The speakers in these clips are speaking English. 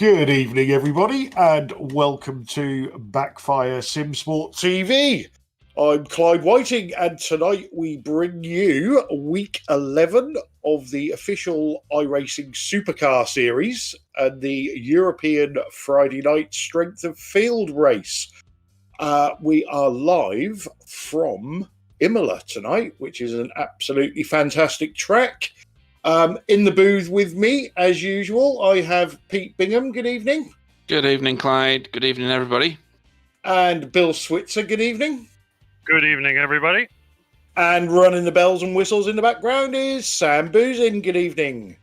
Good evening, everybody, and welcome to Backfire Simsport TV. I'm Clyde Whiting, and tonight we bring you week 11 of the official iRacing Supercar Series and the European Friday night Strength of Field race. We are live from Imola tonight, which is an absolutely fantastic track. In the booth with me, as usual, I have Pete Bingham. Good evening. Good evening, Clyde. Good evening, everybody. And Bill Switzer. Good evening. Good evening, everybody. And running the bells and whistles in the background is Sam Boozin. Good evening.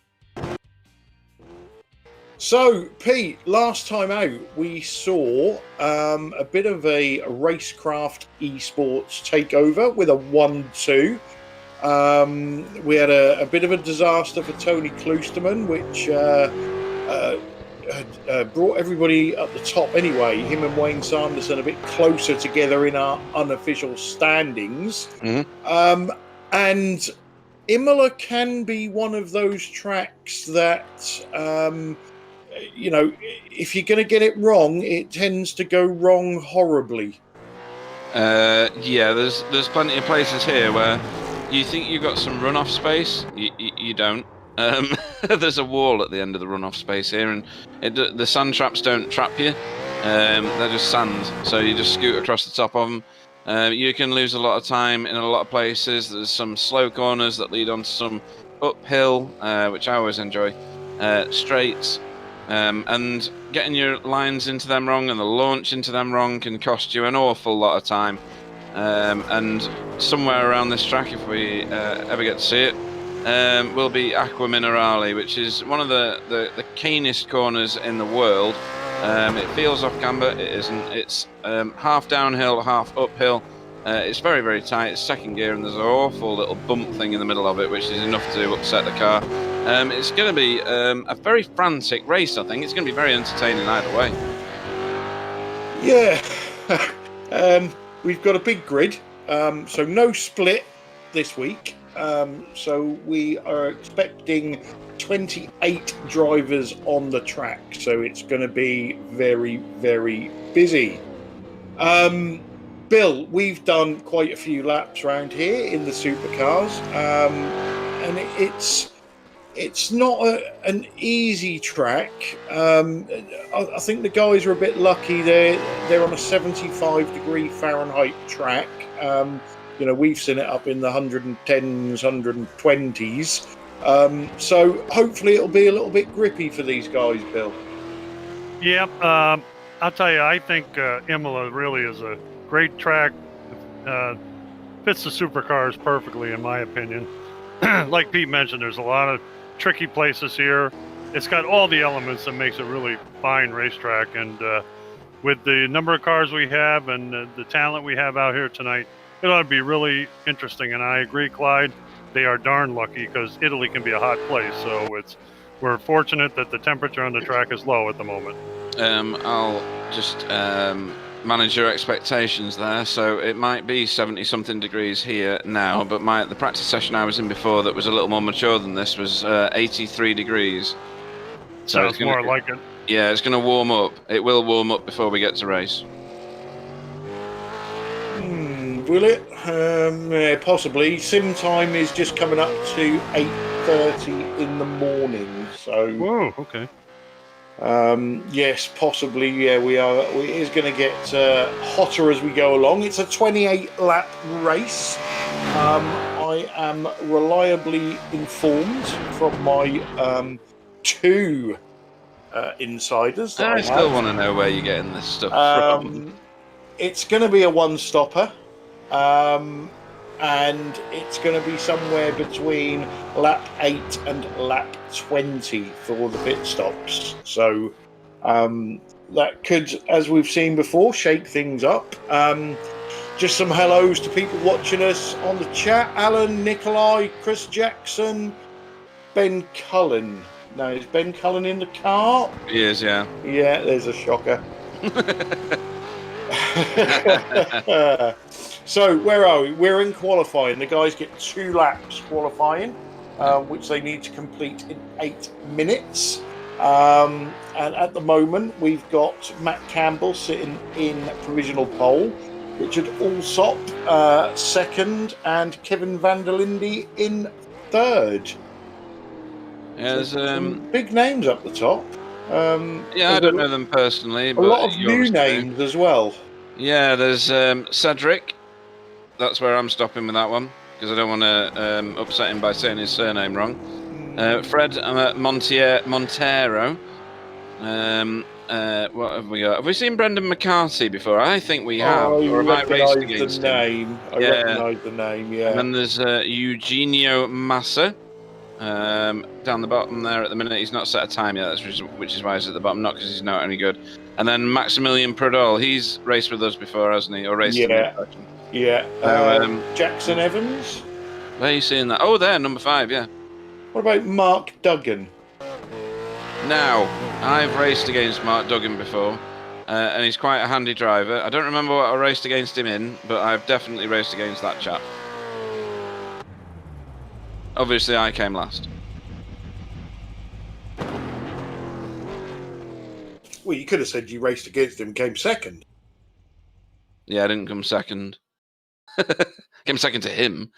So, Pete, last time out, we saw a bit of a racecraft esports takeover with a 1-2. We had a bit of a disaster for Tony Kloosterman, which brought everybody up the top anyway. Him and Wayne Sanderson a bit closer together in our unofficial standings. Mm-hmm. And Imola can be one of those tracks that, if you're going to get it wrong, it tends to go wrong horribly. Yeah, there's plenty of places here where you think you've got some runoff space, you don't. There's a wall at the end of the runoff space here, and the sand traps don't trap you. They're just sand, so you just scoot across the top of them. You can lose a lot of time in a lot of places. There's some slow corners that lead onto some uphill, which I always enjoy, straights. And getting your lines into them wrong and the launch into them wrong can cost you an awful lot of time. And somewhere around this track, if we ever get to see it, will be Aqua Minerale, which is one of the keenest corners in the world. It feels off camber, it isn't. It's half downhill, half uphill. It's very, very tight. It's second gear, and there's an awful little bump thing in the middle of it, which is enough to upset the car. It's going to be a very frantic race, I think. It's going to be very entertaining either way. Yeah. We've got a big grid, so no split this week. So we are expecting 28 drivers on the track, so it's going to be very, very busy. Bill, we've done quite a few laps around here in the supercars, and it's not an easy track. I think the guys are a bit lucky. They're on a 75-degree Fahrenheit track. We've seen it up in the 110s, 120s. So hopefully it'll be a little bit grippy for these guys, Bill. Yep. I'll tell you, I think Imola really is a great track. Fits the supercars perfectly, in my opinion. Like Pete mentioned, there's a lot of tricky places here. It's got all the elements that makes a really fine racetrack, and with the number of cars we have and the talent we have out here tonight, it ought to be really interesting. And I agree, Clyde, they are darn lucky because Italy can be a hot place, so we're fortunate that the temperature on the track is low at the moment. I'll just manage your expectations there. So it might be 70-something degrees here now, but the practice session I was in before that was a little more mature than this was 83 degrees. So Sounds more like it. Yeah, it's going to warm up. It will warm up before we get to race. Will it? Yeah, possibly. Sim time is just coming up to 8:30 in the morning. So. Whoa. Okay. Yes, possibly. Yeah, we are. It is going to get hotter as we go along. It's a 28-lap race. I am reliably informed from my two insiders. I still want to know where you're getting this stuff from. It's going to be a one-stopper. And it's going to be somewhere between lap 8 and lap 20 for the pit stops. So that could, as we've seen before, shake things up. Just some hellos to people watching us on the chat. Alan, Nikolai, Chris Jackson, Ben Cullen. Now, is Ben Cullen in the car? He is, yeah. Yeah, there's a shocker. So where are we? We're in qualifying. The guys get 2 laps qualifying, which they need to complete in 8 minutes. And at the moment, we've got Matt Campbell sitting in provisional pole, Richard Alsop second, and Kevin van der Linde in third. Yeah, there's Some big names up the top. yeah, I don't know them personally, A but lot of you new obviously do. names as well. Yeah, there's Cedric. That's where I'm stopping with that one because I don't want to upset him by saying his surname wrong. Fred Montero. What have we got? Have we seen Brendan McCarthy before? I think we have. Or have I raced against him? I recognise the name, yeah. And then there's Eugenio Massa. Down the bottom there at the minute. He's not set a time yet, which is why he's at the bottom, not because he's not any good. And then Maximilian Pradol, he's raced with us before, hasn't he? Or raced in the Yeah. Jackson Evans. Where are you seeing that? Oh, there, number 5, yeah. What about Mark Duggan? Now, I've raced against Mark Duggan before, and he's quite a handy driver. I don't remember what I raced against him in, but I've definitely raced against that chap. Obviously, I came last. Well, you could have said you raced against him and came second. Yeah, I didn't come second. Came second to him.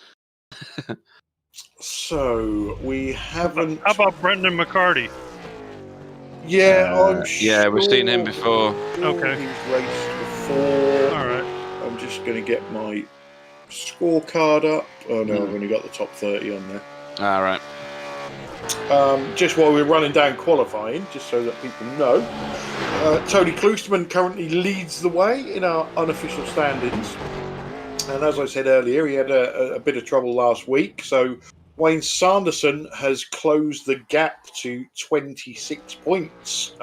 So, we haven't... How about Brendan McCarty? Yeah, I'm sure. Yeah, we've seen him before. Okay. He's raced before. All right. I'm just going to get my scorecard up. Oh, no, I've only got the top 30 on there. All right. Just while we're running down qualifying, just so that people know, Tony Kloosterman currently leads the way in our unofficial standings. And as I said earlier, he had a bit of trouble last week. So Wayne Sanderson has closed the gap to 26 points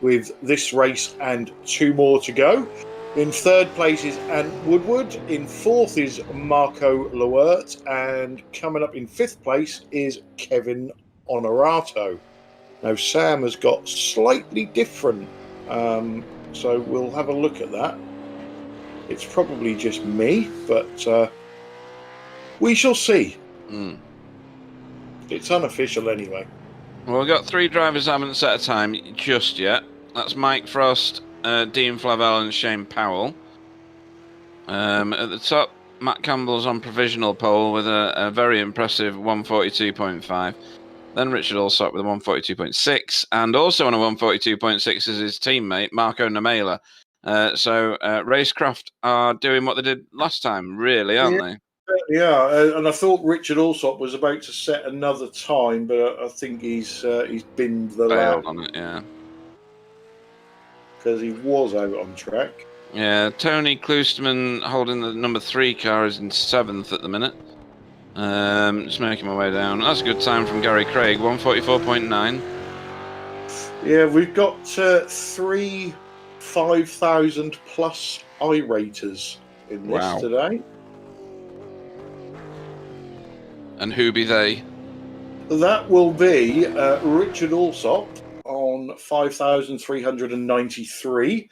with this race and 2 more to go. In third place is Ant Woodward. In fourth is Marco Lewert. And coming up in fifth place is Kevin Honorato. Now, Sam has got slightly different. So we'll have a look at that. It's probably just me, but we shall see. It's unofficial anyway. Well, we've got 3 drivers who haven't set a time just yet. That's Mike Frost, Dean Flavel and Shane Powell. At the top, Matt Campbell's on provisional pole with a very impressive 142.5. Then Richard Alsop with a 142.6. And also on a 142.6 is his teammate, Marco Namela. So Racecraft are doing what they did last time, really, aren't they? Yeah, and I thought Richard Alsop was about to set another time, but I think he's binned the lap on it, yeah. Because he was out on track. Yeah, Tony Kloosterman holding the number 3 car is in 7th at the minute. Just making my way down. That's a good time from Gary Craig, 144.9. Yeah, we've got 3 5,000 plus iRaters in this today. And who be they? That will be Richard Alsop on 5,393.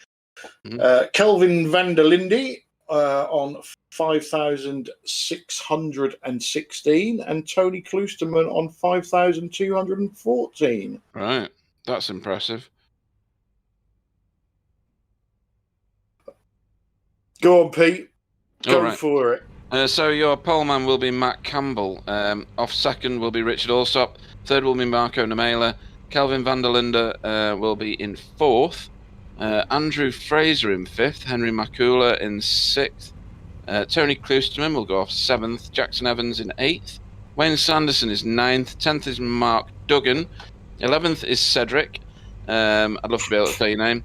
Kelvin van der Linde on 5,616. And Tony Kloosterman on 5,214. Right. That's impressive. Go on, Pete. Go for it. So your poleman will be Matt Campbell. Off second will be Richard Alsop. Third will be Marco Namela. Kelvin van der Linde will be in 4th. Andrew Fraser in 5th. Henry Makula in 6th. Tony Kloosterman will go off 7th. Jackson Evans in 8th. Wayne Sanderson is 9th. 10th is Mark Duggan. 11th is Cedric. I'd love to be able to tell your name.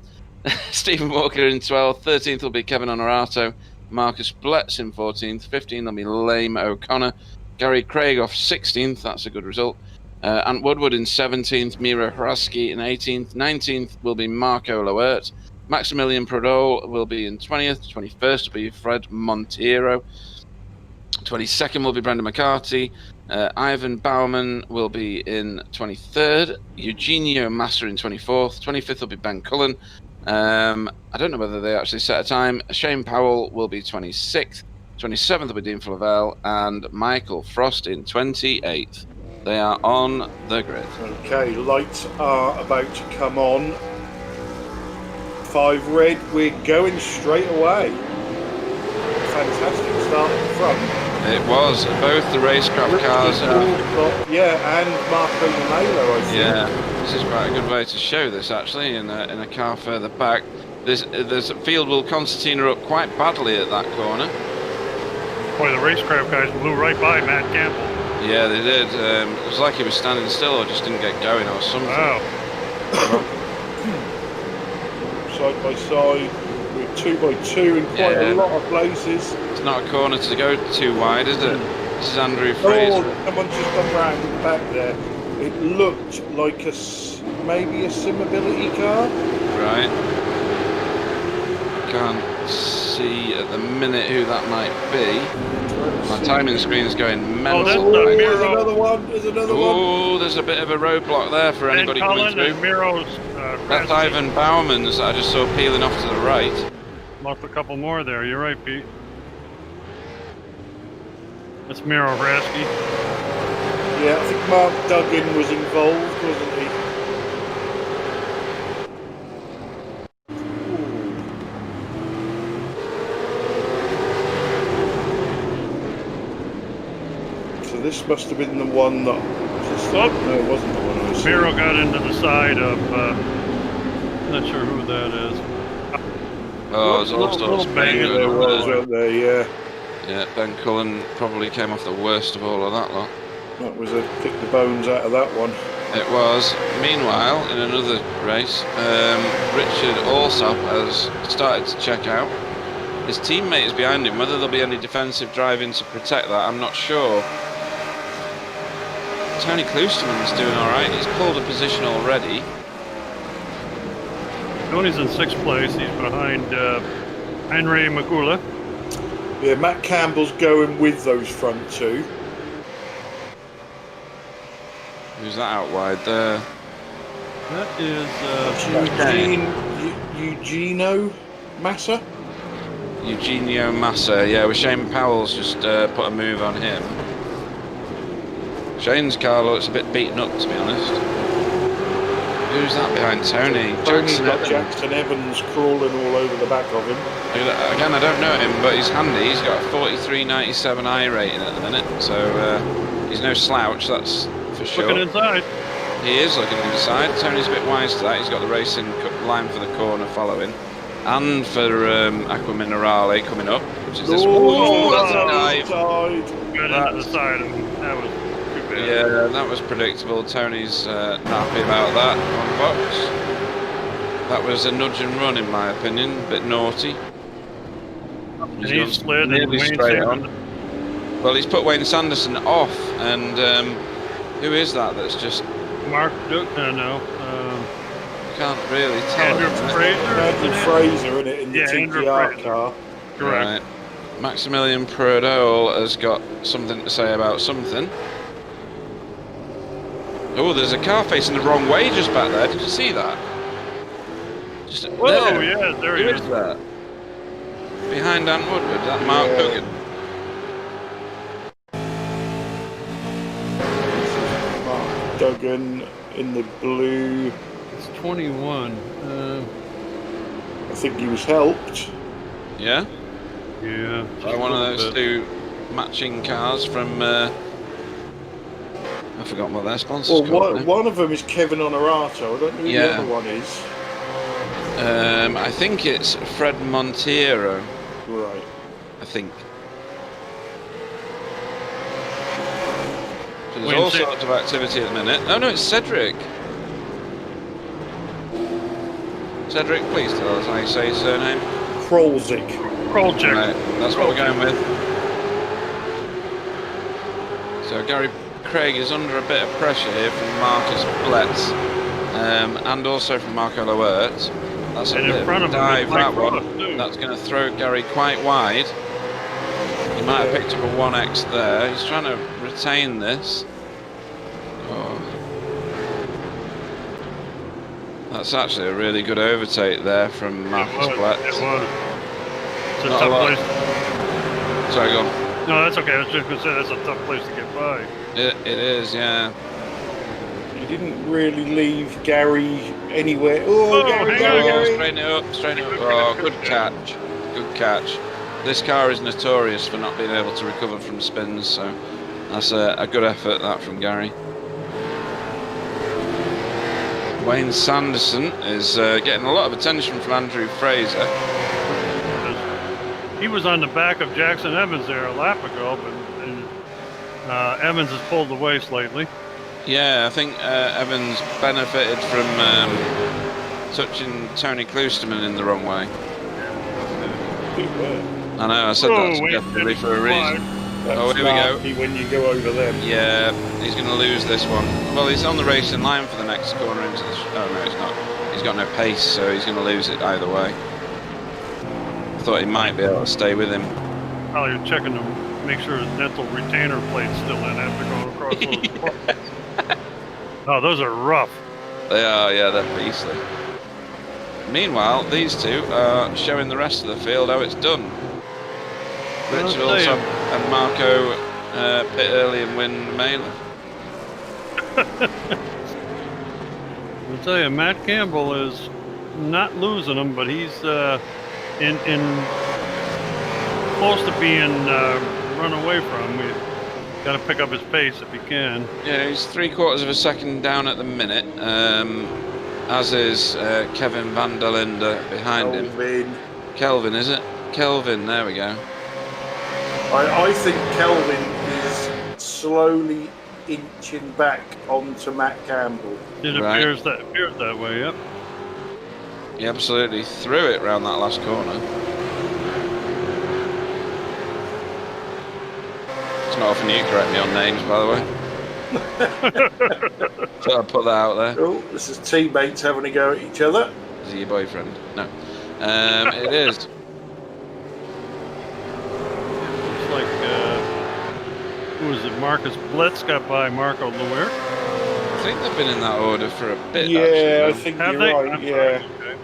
Stephen Walker in 12th. 13th will be Kevin Honorato. Marcus Bletz in 14th. 15th will be Lame O'Connor. Gary Craig off 16th. That's a good result. Ant Woodward in 17th. Mira Hraski in 18th. 19th will be Marco Lewert. Maximilian Pradol will be in 20th. 21st will be Fred Montero. 22nd will be Brendan McCarty. Ivan Bauman will be in 23rd. Eugenio Massa in 24th. 25th will be Ben Cullen. I don't know whether they actually set a time. Shane Powell will be 26th. 27th will be Dean Flavel. And Michael Frost in 28th. They are on the grid. Okay, lights are about to come on. 5 red, we're going straight away. Fantastic start at the front. It was both the racecraft cars. Yeah, and Marco Imola, I think. Yeah, this is quite a good way to show this actually in a car further back. This field will concertina up quite badly at that corner. Boy, the racecraft guys blew right by Matt Campbell. Yeah, they did. It was like he was standing still or just didn't get going or something. Wow. Side by side, we're 2 by 2 in quite a lot of places. It's not a corner to go too wide, is it? This is Andrew Fraser. Oh, someone's just come round in the back there. It looked like maybe a sim-ability car. Right. Can't see at the minute who that might be. My timing screen's going mental. There's another one. There's another one. Oh, there's a bit of a roadblock there for anybody coming through. That's Ivan Bauman's that I just saw peeling off to the right. Lost a couple more there. You're right, Pete. That's Miro Rasky. Yeah, I think Mark Duggan was involved, wasn't he? So this must have been the one that... No, it wasn't the one I was... Miro got into the side of... not sure who that is. Oh, there's all sorts of bang there, yeah. Yeah, Ben Cullen probably came off the worst of all of that lot. That was a kick the bones out of that one. It was. Meanwhile, in another race, Richard Alsop has started to check out. His teammate is behind him. Whether there'll be any defensive driving to protect that, I'm not sure. Tony Kloosterman's doing alright. He's pulled a position already. Tony's in 6th place. He's behind Henry Magula. Yeah, Matt Campbell's going with those front two. Who's that out wide there? That is Eugenio Massa? Eugenio Massa, yeah, with Shane Powell's just put a move on him. Shane's car looks a bit beaten up, to be honest. Who's that behind Tony? Jackson Evans crawling all over the back of him. Again, I don't know him, but he's handy. He's got a 43.97 I rating at the minute, so he's no slouch, that's for sure. looking inside. He is looking inside. Tony's a bit wise to that. He's got the racing line for the corner following. And for Aqua Minerale coming up, which is this one. Oh, that's a dive. Got into the side, and that was too bad. Yeah, that was predictable. Tony's not happy about that on box. That was a nudge and run, in my opinion. A bit naughty. And he slid and Wayne straight on. Well, he's put Wayne Sanderson off, and who is that that's just... Mark Duke, no. Can't really tell. Andrew Fraser in it in the TTR car. Correct. Right. Maximilian Prodol has got something to say about something. Oh, there's a car facing the wrong way just back there. Did you see that? Just whoa, yeah, there he is. Who is that? Behind Ant Woodward, that Mark Duggan. Mark Duggan in the blue. It's 21. I think he was helped. Yeah? Yeah. By one of those two matching cars from... I've forgotten what their sponsor's called. One of them is Kevin Honorato. I don't know who the other one is. I think it's Fred Monteiro. Right. I think. So there's all sorts of activity at the minute. Oh no, it's Cedric. Cedric, please tell us how you say his surname. Krolzik. Right, that's what we're going with. So Gary Craig is under a bit of pressure here from Marcus Bletz, and also from Marco Loert. That's a bit of a dive, that one. That's going to throw Gary quite wide. He might have picked up a 1X there. He's trying to retain this. Oh. That's actually a really good overtake there from Marcus Bletz. It was. It's a tough place. Sorry, go on. No, that's okay. I was just going to say that's a tough place to get by. by. It is, yeah. He didn't really leave Gary anywhere. Oh, Gary, hang Gary, on. Gary. Straighten it up. Oh, good catch. Good catch. This car is notorious for not being able to recover from spins, so that's a good effort, that, from Gary. Wayne Sanderson is getting a lot of attention from Andrew Fraser. He was on the back of Jackson Evans there a lap ago, but Evans has pulled away slightly. Yeah, I think Evans benefited from touching Tony Klusterman in the wrong way. I know, I said that definitely for a reason. Oh, here we go. When you go over them. Yeah, he's going to lose this one. Well, he's on the racing line for the next corner into the... Oh, no, he's not. He's got no pace, so he's going to lose it either way. I thought he might be able to stay with him. Oh, you're checking to make sure his dental retainer plate's still in after going across those. Oh, those are rough. They are, yeah, they're beastly. Meanwhile, these two are showing the rest of the field how it's done. Richard also and Marco pit early and win Mailer. I'll tell you, Matt Campbell is not losing them, but he's in close to being run away from. We got to pick up his pace if he can. Yeah, he's 3/4 of a second down at the minute, as is Kevin van der Linde behind him. Kelvin, is it? Kelvin, there we go. I think Kelvin is slowly inching back onto Matt Campbell. It appears that way, yep. He absolutely threw it round that last corner. It's not often you correct me on names, by the way. So I'll put that out there. Oh, this is teammates having a go at each other. Is he your boyfriend? No. It is. Like, who is it? Marcus Blitz got by Marco Luer. I think they've been in that order for a bit. Yeah, actually, I think Have you're they? right. Yeah. Okay.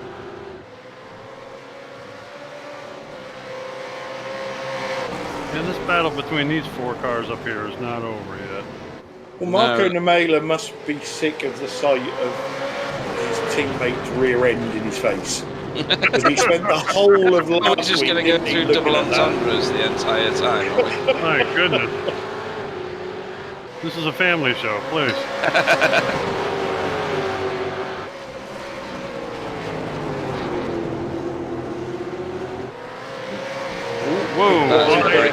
And this battle between these four cars up here is not over yet. Well, Marco Nemela must be sick of the sight of his teammate's rear end in his face. Because he spent the whole of last week. We're just going to go through double entendres the entire time. My goodness. This is a family show, please. Whoa, That's very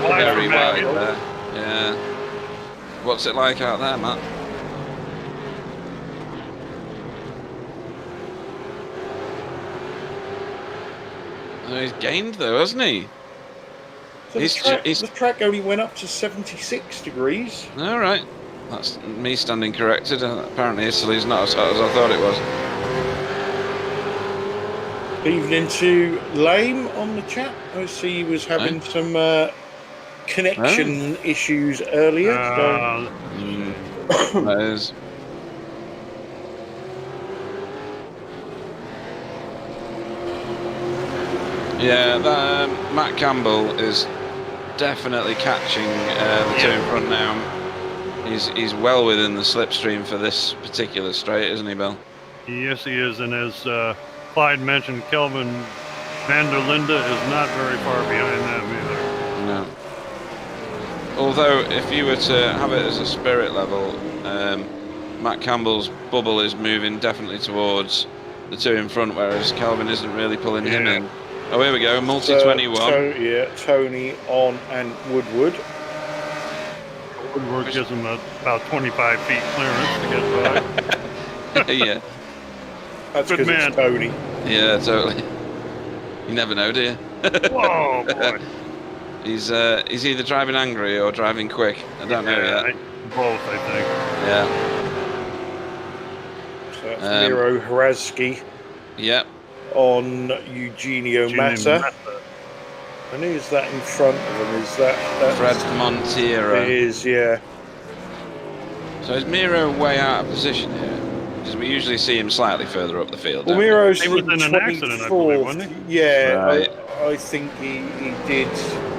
wide there. Yeah. What's it like out there, Matt? Oh, he's gained though, hasn't he? So the track only went up to 76 degrees. All right. That's me standing corrected. Apparently Italy's not as hot as I thought it was. Evening to Lame on the chat. I see he was having some connection issues earlier. That is. Yeah, Matt Campbell is definitely catching the two in front now. He's well within the slipstream for this particular straight, isn't he, Bill? Yes, he is. And as Clyde mentioned, Kelvin van der Linde is not very far behind them either. No. Although, if you were to have it as a spirit level, Matt Campbell's bubble is moving definitely towards the two in front, whereas Kelvin isn't really pulling him in. Oh, here we go, multi-21. Tony on and Woodward. Woodward gives him about 25 feet clearance to get by. Yeah. That's because it's Tony. Yeah, totally. You never know, do you? Whoa, boy. He's either driving angry or driving quick. I don't know yet. Both, I think. Yeah. So that's Miro Hrazki. Yep. On Eugenio Massa. And who's that in front of him? Is that Fred Monteiro? It is, yeah. So is Miro way out of position here? Because we usually see him slightly further up the field. Well, Miro's he was in an accident, I believe, wasn't he? Yeah, right. I think he did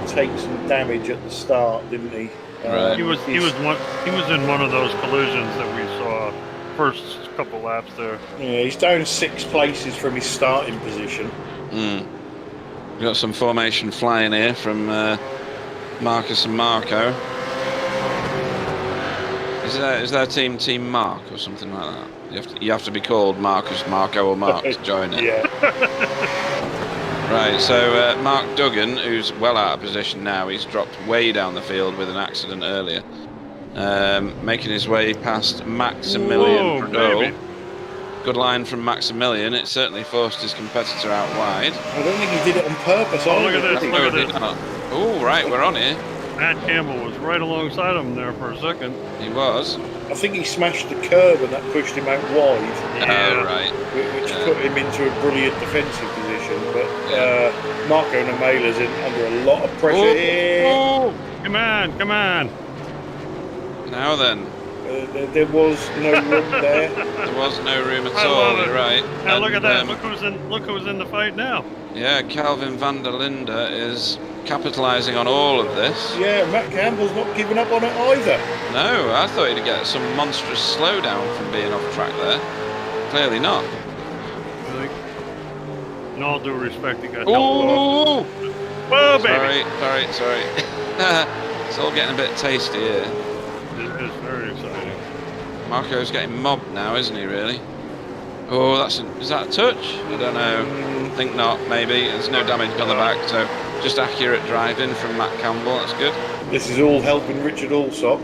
take some damage at the start, didn't he? Right. He was in one of those collisions that we saw first couple laps there. Yeah, he's down 6 places from his starting position. We've got some formation flying here from Marcus and Marco. Is their team Mark or something like that? You have to be called Marcus, Marco, or Mark to join it. Yeah. Right, so Mark Duggan, who's well out of position now, he's dropped way down the field with an accident earlier. Making his way past Maximilian Prudhomme. Good line from Maximilian. It certainly forced his competitor out wide. I don't think he did it on purpose. Oh, look at this, look at this. Oh, right, we're on here. Matt Campbell was right alongside him there for a second. He was. I think he smashed the curb and that pushed him out wide. Yeah. Oh, right. Which put him into a brilliant defensive position. But Marco Namela's under a lot of pressure here. Oh, come on, come on. Now then. There was no room there. There was no room at all, you're right. Now look at that, look who's in the fight now. Yeah, Calvin van der Linde is capitalising on all of this. Yeah, Matt Campbell's not giving up on it either. No, I thought he'd get some monstrous slowdown from being off track there. Clearly not. In all due respect, he got helped. Whoa, baby! Sorry. It's all getting a bit tasty here. It is very exciting. Marco's getting mobbed now, isn't he, really? Oh, is that a touch? I don't know. Think not, maybe. There's no damage on the back, so just accurate driving from Matt Campbell, that's good. This is all helping Richard Allsop.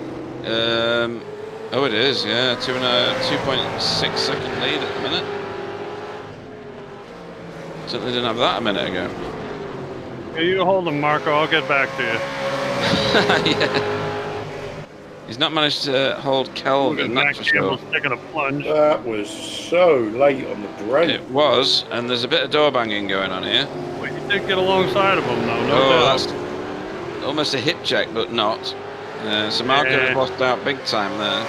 Oh, it is, yeah. 2.6 second lead at the minute. Certainly didn't have that a minute ago. Yeah, you hold him, Marco. I'll get back to you. Yeah. He's not managed to hold Kelvin, that's for sure. Taking a plunge. That was so late on the brake. It was, and there's a bit of door banging going on here. Well, you did get alongside of him, though. No doubt. That's almost a hip check, but not. So Marco's lost out big time there.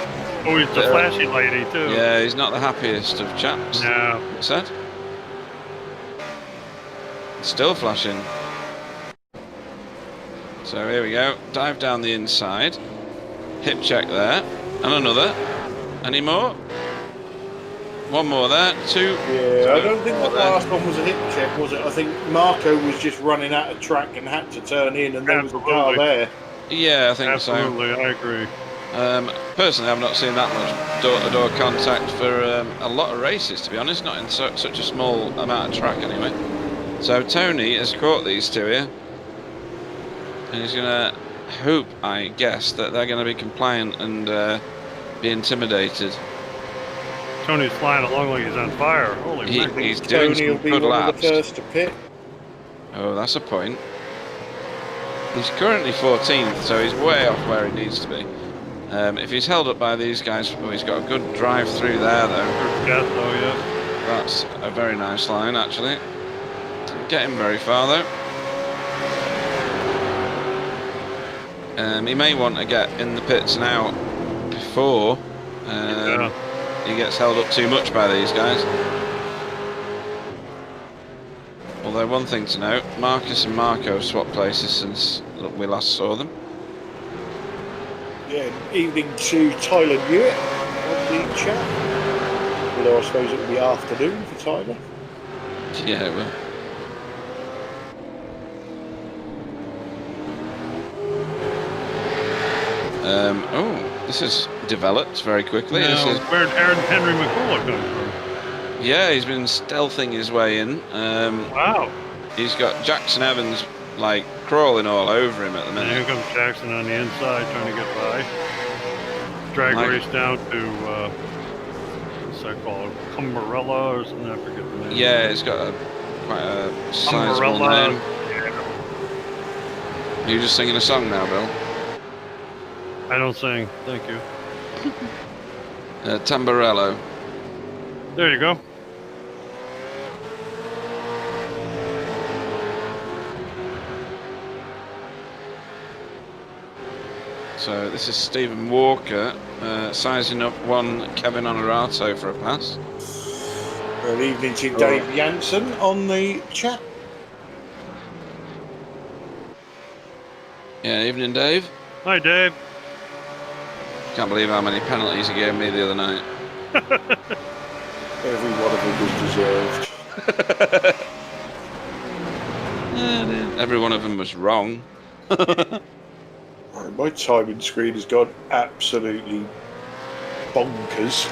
Oh, he's the flashy lady, too. Yeah, he's not the happiest of chaps. No. What's that? Still flashing. So here we go. Dive down the inside. Hip check there. And another. Any more? One more there. Two. Yeah, I don't think the last one was a hip check, was it? I think Marco was just running out of track and had to turn in, and there was a car there. Yeah, I think Absolutely, I agree. Personally, I've not seen that much door-to-door contact for a lot of races, to be honest. Not in such a small amount of track, anyway. So Tony has caught these two here. And he's going to hope, I guess, that they're going to be compliant and be intimidated. Tony's flying along like he's on fire. Holy mackerel. He's doing Tony will some be good one laps. of the first to pit. Oh, that's a point. He's currently 14th, so he's way off where he needs to be. If he's held up by these guys, well, he's got a good drive through there, though. Yeah. That's a very nice line, actually. Didn't get him very far, though. He may want to get in the pits now before he gets held up too much by these guys. Although one thing to note, Marcus and Marco have swapped places since we last saw them. Yeah, evening to Tyler Hewitt on the chat. Although I suppose it will be afternoon for Tyler. Yeah, it will. Oh, this has developed very quickly. Now, where'd Henry McCullough come from? Yeah, he's been stealthing his way in. Wow. He's got Jackson Evans like crawling all over him at the minute. Here comes Jackson on the inside trying to get by. Drag race down to what's that called? Cumberella or something? I forget the name. Yeah, it's got quite a sizable name. Yeah. You're just singing a song now, Bill. I don't sing. Thank you. Tamburello. There you go. So this is Stephen Walker sizing up one Kevin Honorato for a pass. Good evening to Dave Jansen on the chat. Yeah, evening, Dave. Hi, Dave. Can't believe how many penalties he gave me the other night. Every one of them was deserved. Every one of them was wrong. Right, my timing screen has gone absolutely bonkers.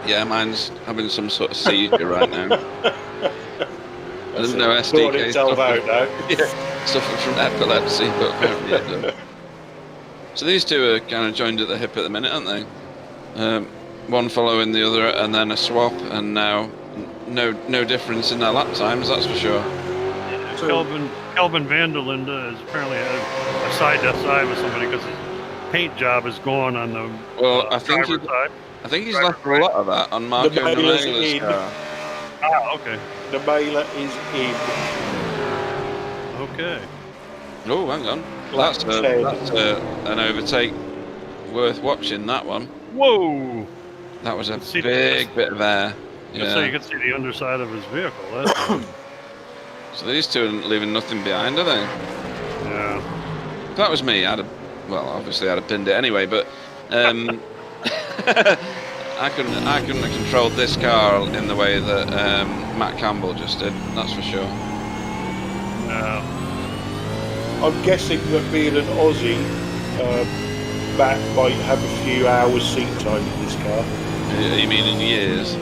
Yeah, mine's having some sort of seizure right now. I didn't know Sorting SDK itself out now. suffered from epilepsy, but apparently it does. So these two are kind of joined at the hip at the minute, aren't they? One following the other, and then a swap, and now no difference in their lap times, that's for sure. Kelvin van der Linde has apparently had a side-to-side with somebody because his paint job is gone on the driver's side. I think he's left a lot of that on Marco Nemela's car. Ah, okay. Nemela is in. Okay. Oh, hang on. That's an overtake worth watching, that one. Whoa! That was a big bit of air. Yeah. So you can see the underside of his vehicle. That's So these two are leaving nothing behind, are they? Yeah. If that was me, obviously I'd have pinned it anyway, but I couldn't have controlled this car in the way that Matt Campbell just did, that's for sure. No. I'm guessing that being an Aussie, Matt might have a few hours seat time in this car. You mean in years?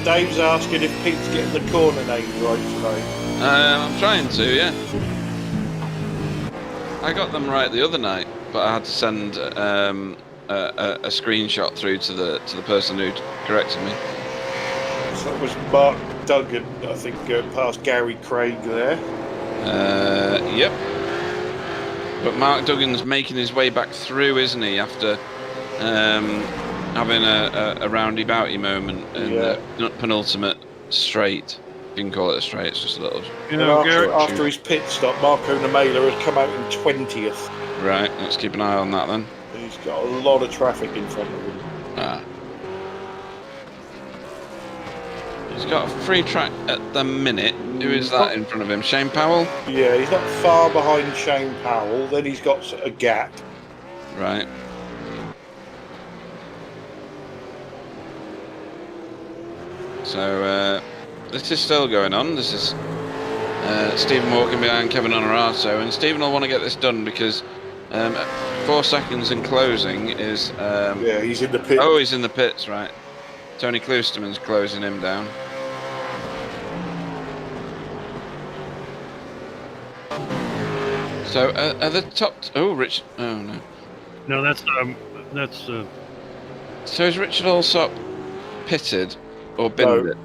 Dave's asking if Pete's getting the corner names right tonight. I'm trying to, yeah. I got them right the other night, but I had to send a screenshot through to the person who corrected me. So that was Mark Duggan, I think, going past Gary Craig there. Yep. But Mark Duggan's making his way back through, isn't he, after having a roundy-bouty moment in the penultimate straight. If you can call it a straight, it's just a little... After his pit stop, Marco Nemela has come out in 20th. Right, let's keep an eye on that then. He's got a lot of traffic in front of him. He's got a free track at the minute. Who is that in front of him? Shane Powell? Yeah, he's not far behind Shane Powell. Then he's got a gap. Right. So, this is still going on. This is Stephen walking behind Kevin Honorato, and Stephen will want to get this done because 4 seconds in closing is... yeah, he's in the pit. Oh, he's in the pits, right. Tony Klusterman's closing him down. So, are the top... Oh, Rich... Oh, no. No, that's... So is Richard Allsop pitted or binned it?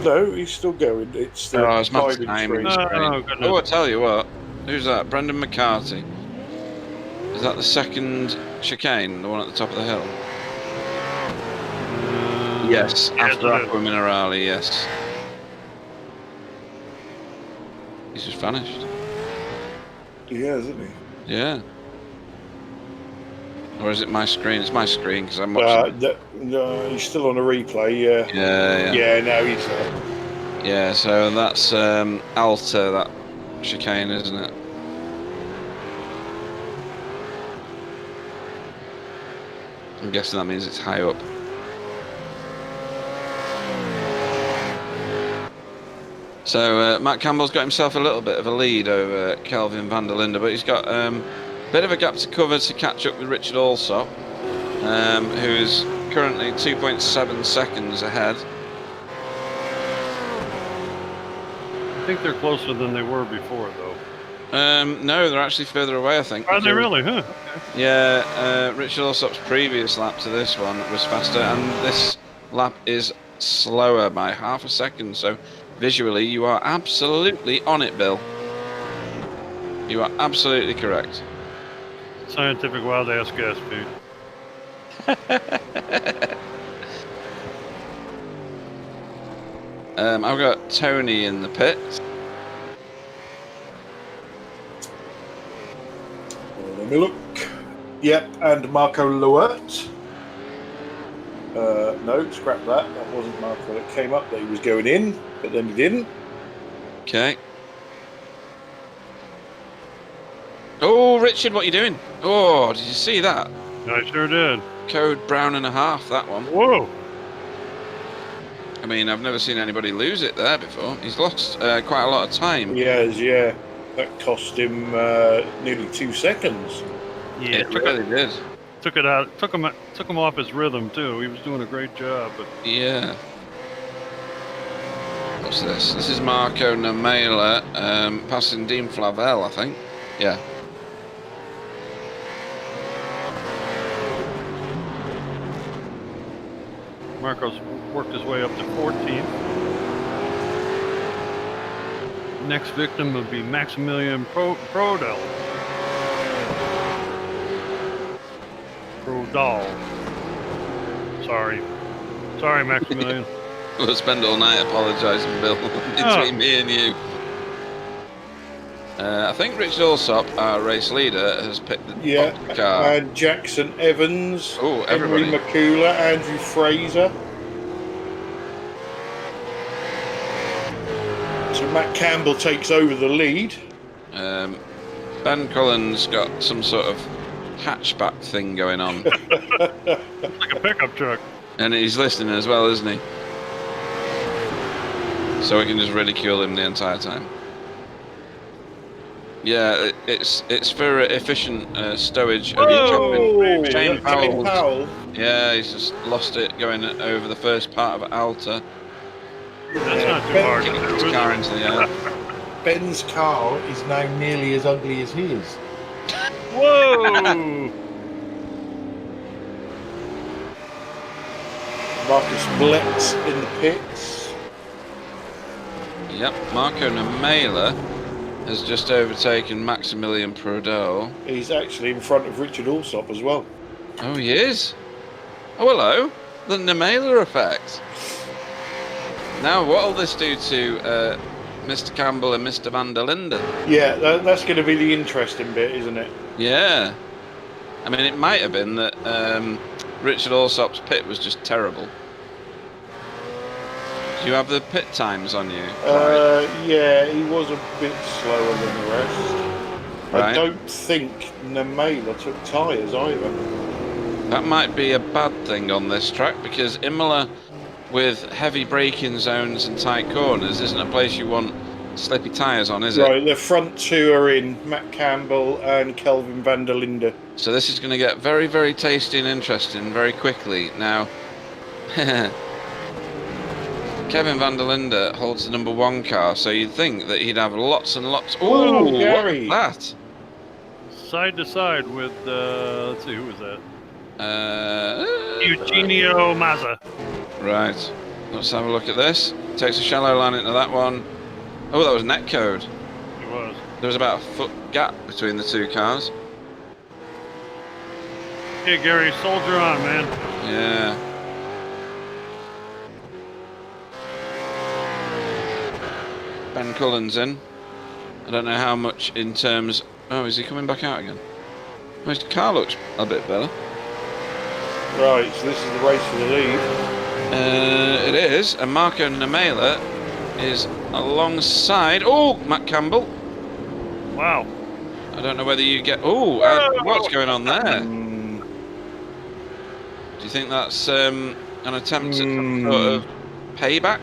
No, he's still going. It's the it's my timing screen. Oh, I tell you what. Who's that? Brendan McCarthy. Is that the second chicane, the one at the top of the hill? Yes, after Aqua Minerale, yes. He's just vanished. Yeah, isn't he? Yeah. Or is it my screen? It's my screen because I'm watching. No, he's still on a replay, yeah. Yeah, no, he's there. Yeah, so that's Alta, that chicane, isn't it? I'm guessing that means it's high up. So Matt Campbell's got himself a little bit of a lead over Kelvin van der Linde, but he's got a bit of a gap to cover to catch up with Richard Allsop, who is currently 2.7 seconds ahead. I think they're closer than they were before, though. No, they're actually further away, I think. Are they really? Huh? Okay. Yeah, Richard Allsop's previous lap to this one was faster, and this lap is slower by half a second, so visually you are absolutely on it, Bill. You are absolutely correct. Scientific wild ass guess, Pete. I've got Tony in the pits. Well, let me look. Yep, and Marco Luert. No, scrap that. That wasn't Marco that came up that he was going in, but then he didn't. Okay. Richard, what are you doing? Oh, did you see that? I sure did. Code brown and a half, that one. Whoa. I mean, I've never seen anybody lose it there before. He's lost quite a lot of time. He has, yeah. That cost him nearly 2 seconds. Yeah, It really did. took it out. Took him off his rhythm too. He was doing a great job. But Yeah. What's this? This is Marco Namela passing Dean Flavel, I think. Yeah. Marco's worked his way up to 14th. Next victim would be Maximilian Prodal. Sorry, Maximilian. We'll spend all night apologising, Bill, between me and you. I think Richard Allsop, our race leader, has picked the car. And Jackson Evans, Oh, Henry everybody. McCula, Andrew Fraser. So Matt Campbell takes over the lead. Ben Cullen's got some sort of hatchback thing going on. Like a pickup truck. And he's listening as well, isn't he? So we can just ridicule him the entire time. Yeah, it's for efficient stowage of each other. Shane Powell. Yeah, he's just lost it going over the first part of Alta. That's not too hard to do, is His car it? into the air. Ben's car is now nearly as ugly as his. Whoa! Marcus Blex in the pits. Yep, Marco Namela has just overtaken Maximilian Prodel. He's actually in front of Richard Allsop as well. Oh, he is? Oh, hello. The Namela effect. Now, what will this do to Mr. Campbell and Mr. Van der Linden? Yeah, that's going to be the interesting bit, isn't it? Yeah. I mean, it might have been that Richard Allsop's pit was just terrible. Do you have the pit times on you? Yeah, he was a bit slower than the rest. Right. I don't think Namela took tyres either. That might be a bad thing on this track because Imola, with heavy braking zones and tight corners, isn't a place you want slippy tyres on, is it? Right, the front two are in, Matt Campbell and Kelvin van der Linde. So this is going to get very, very tasty and interesting very quickly. Now, Kevin van der Linde holds the number 1 car, so you'd think that he'd have lots and lots. Whoa, Ooh, Gary. what's that? Side to side with, let's see, who was that? Uh, Eugenio Mazza. Right, let's have a look at this. Takes a shallow line into that one. Oh, that was net code. It was. There was about a foot gap between the two cars. Hey, Gary, soldier on, man. Yeah. Ben Cullen's in. I don't know how much in terms... Oh, is he coming back out again? Oh, his car looks a bit better. Right, so this is the race for the lead. It is, and Marco Namela is alongside... Oh, Matt Campbell. Wow. I don't know whether you get... Oh, what's going on there? Do you think that's an attempt at some sort of payback?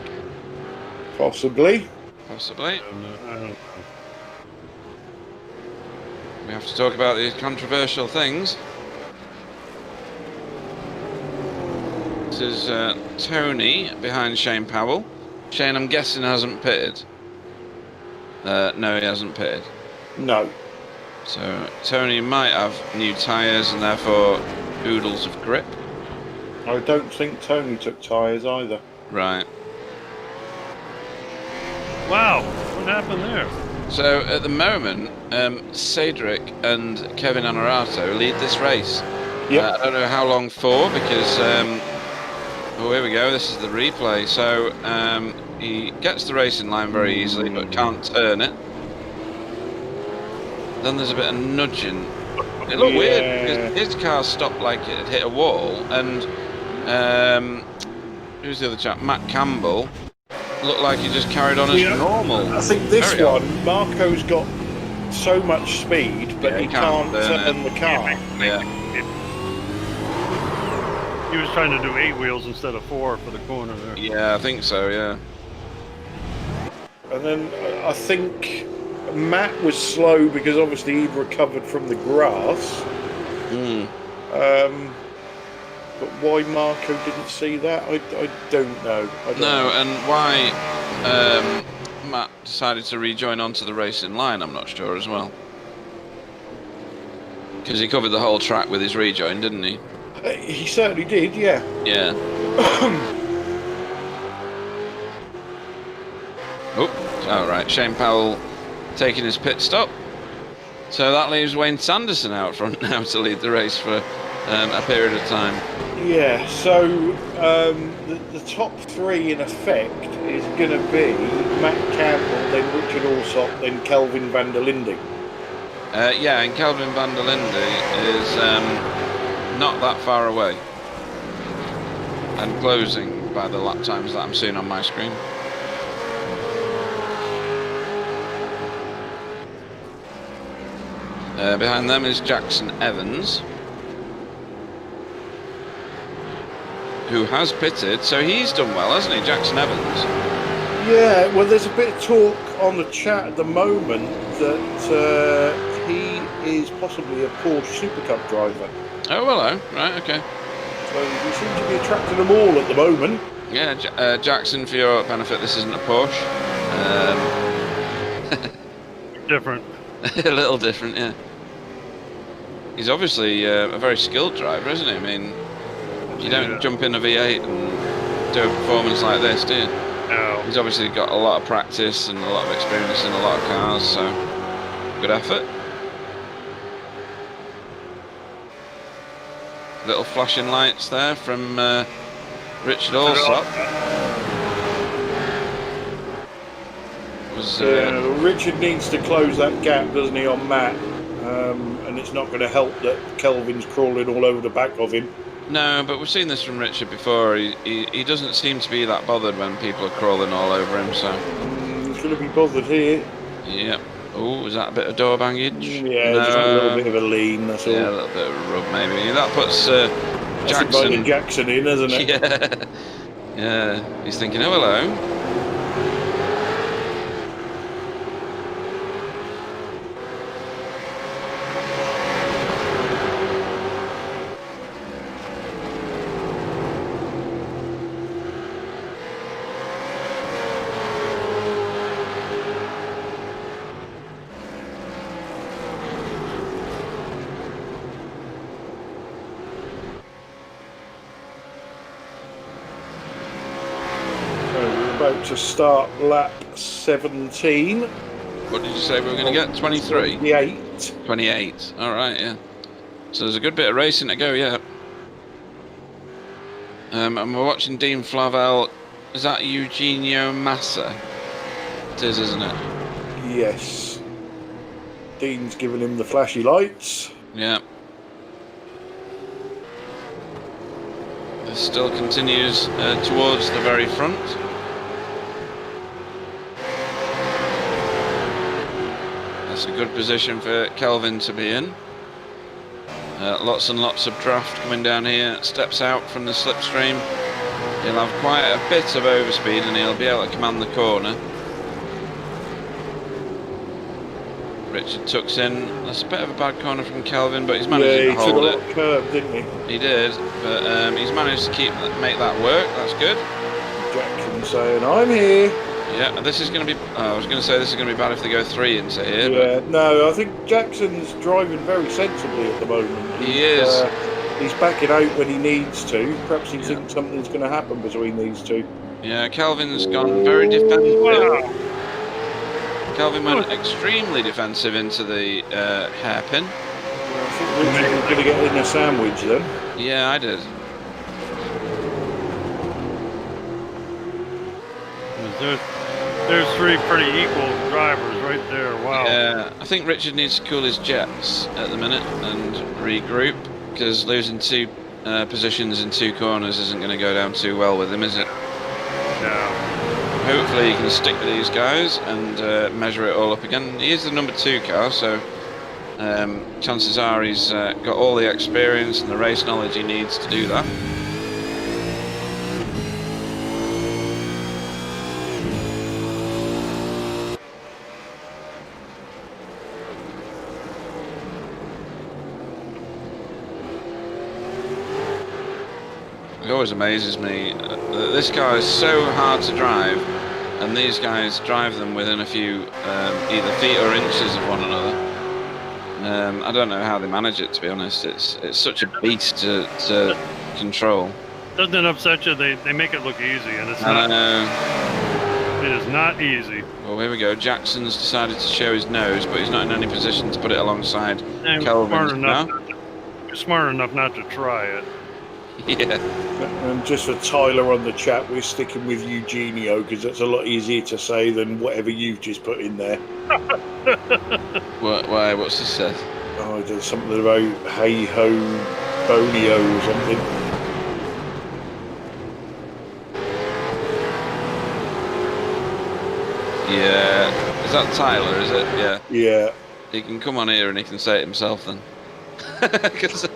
Possibly. Possibly. I don't know. We have to talk about these controversial things. This is Tony behind Shane Powell. Shane, I'm guessing, hasn't pitted. No, he hasn't pitted. No. So Tony might have new tyres and therefore oodles of grip. I don't think Tony took tyres either. Right. Wow, what happened there? So at the moment, Cedric and Kevin Honorato lead this race. Yep. I don't know how long for because... oh, here we go. This is the replay. So he gets the racing line very easily, but can't turn it. Then there's a bit of nudging. It looked weird because his car stopped like it had hit a wall, and who's the other chap? Matt Campbell looked like he just carried on as normal. I think this Very one, Marco's got so much speed, but Yeah, he can't turn turn the car. Yeah. He was trying to do 8 wheels instead of 4 for the corner there. Yeah, I think so. Yeah. And then I think Matt was slow because obviously he'd recovered from the grass. But why Marco didn't see that, I don't know. No, and why Matt decided to rejoin onto the racing line, I'm not sure as well. Because he covered the whole track with his rejoin, didn't he? He certainly did, yeah. Yeah. Oh, all right. Shane Powell taking his pit stop. So that leaves Wayne Sanderson out front now to lead the race for a period of time. Yeah, so the top 3 in effect is going to be Matt Campbell, then Richard Alsop, then Kelvin van der Linde. Yeah, and Kelvin van der Linde is not that far away. And closing by the lap times that I'm seeing on my screen. Behind them is Jackson Evans, who has pitted, so he's done well, hasn't he, Jackson Evans? Yeah, well, there's a bit of talk on the chat at the moment that he is possibly a Porsche Supercup driver. Oh, hello. Right, okay. So he seems to be attracting them all at the moment. Yeah, Jackson, for your benefit, this isn't a Porsche. Different. A little different, yeah. He's obviously a very skilled driver, isn't he? I mean, you don't jump in a V8 and do a performance like this, do you? No. He's obviously got a lot of practice and a lot of experience in a lot of cars, so good effort. Little flashing lights there from Richard Alsop. Richard needs to close that gap, doesn't he, on Matt? And it's not going to help that Kelvin's crawling all over the back of him. No, but we've seen this from Richard before. He doesn't seem to be that bothered when people are crawling all over him, so... He's going to be bothered here. Yep. Oh, is that a bit of door bangage? Yeah, no. Just a little bit of a lean, that's all. Yeah, a little bit of a rub, maybe. That puts Jackson in, hasn't it? Yeah. Yeah. He's thinking, oh, hello. About to start lap 17. What did you say we were going to get? 23? 28. 28. All right, yeah. So there's a good bit of racing to go, yeah. And we're watching Dean Flavel. Is that Eugenio Massa? It is, isn't it? Yes. Dean's giving him the flashy lights. Yeah. This still continues towards the very front. That's a good position for Kelvin to be in. Lots and lots of draft coming down here. Steps out from the slipstream. He'll have quite a bit of overspeed and he'll be able to command the corner. Richard tucks in. That's a bit of a bad corner from Kelvin, but he's managed to hold it. He curved, didn't he? He did, but he's managed to make that work. That's good. Jackson saying, "I'm here." Yeah, this is going to be... I was going to say this is going to be bad if they go 3 into here. Yeah, no, I think Jackson's driving very sensibly at the moment. He is. He's backing out when he needs to. Perhaps he thinks something's going to happen between these two. Yeah, Kelvin's gone very defensive. Wow. Kelvin went extremely defensive into the hairpin. I think Richard was going to get in a sandwich then. Yeah, I did. There's 3 pretty equal drivers right there. Wow. Yeah, I think Richard needs to cool his jets at the minute and regroup, because losing 2 positions in 2 corners isn't going to go down too well with him, is it? No. hopefully he can stick with these guys and measure it all up again. He is the number 2 car, so chances are he's got all the experience and the race knowledge he needs to do that. It always amazes me that this car is so hard to drive, and these guys drive them within a few either feet or inches of one another. I don't know how they manage it, to be honest. It's such a beast to control. Doesn't it upset you? They make it look easy, and it's not. It is not easy. Well, here we go. Jackson's decided to show his nose, but he's not in any position to put it alongside I'm Kelvin's now. You're smart enough not to try it. Yeah. And just for Tyler on the chat, we're sticking with Eugenio because that's a lot easier to say than whatever you've just put in there. Why? What's this said? Oh, there's something about hey ho bonio or something. Yeah. Is that Tyler, is it? Yeah. Yeah. He can come on here and he can say it himself then. Because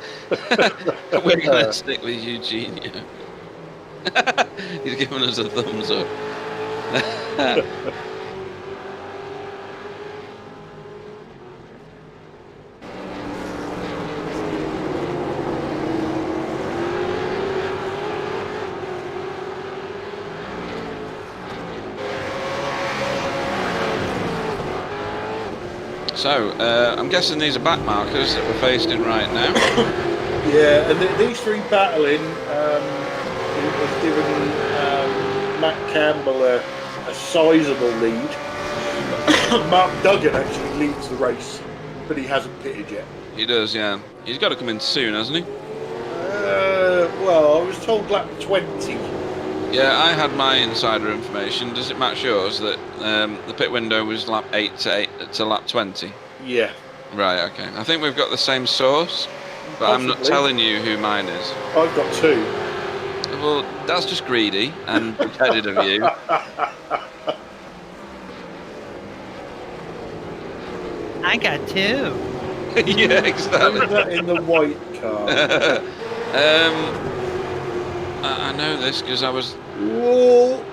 we're going to stick with Eugenio. He's giving us a thumbs up. So, I'm guessing these are back markers that we're facing right now. Yeah, and these three battling has given Matt Campbell a sizable lead. Mark Duggan actually leads the race, but he hasn't pitted yet. He does, yeah. He's got to come in soon, hasn't he? Well, I was told lap 20. Yeah, I had my insider information. Does it match yours that the pit window was lap 8 to lap 20? Yeah. Right, okay. I think we've got the same source, but Possibly. I'm not telling you who mine is. I've got 2. Well, that's just greedy and big-headed of you. I got 2. Yeah, exactly. Who's that in the white car? I know this because I was... Whoa!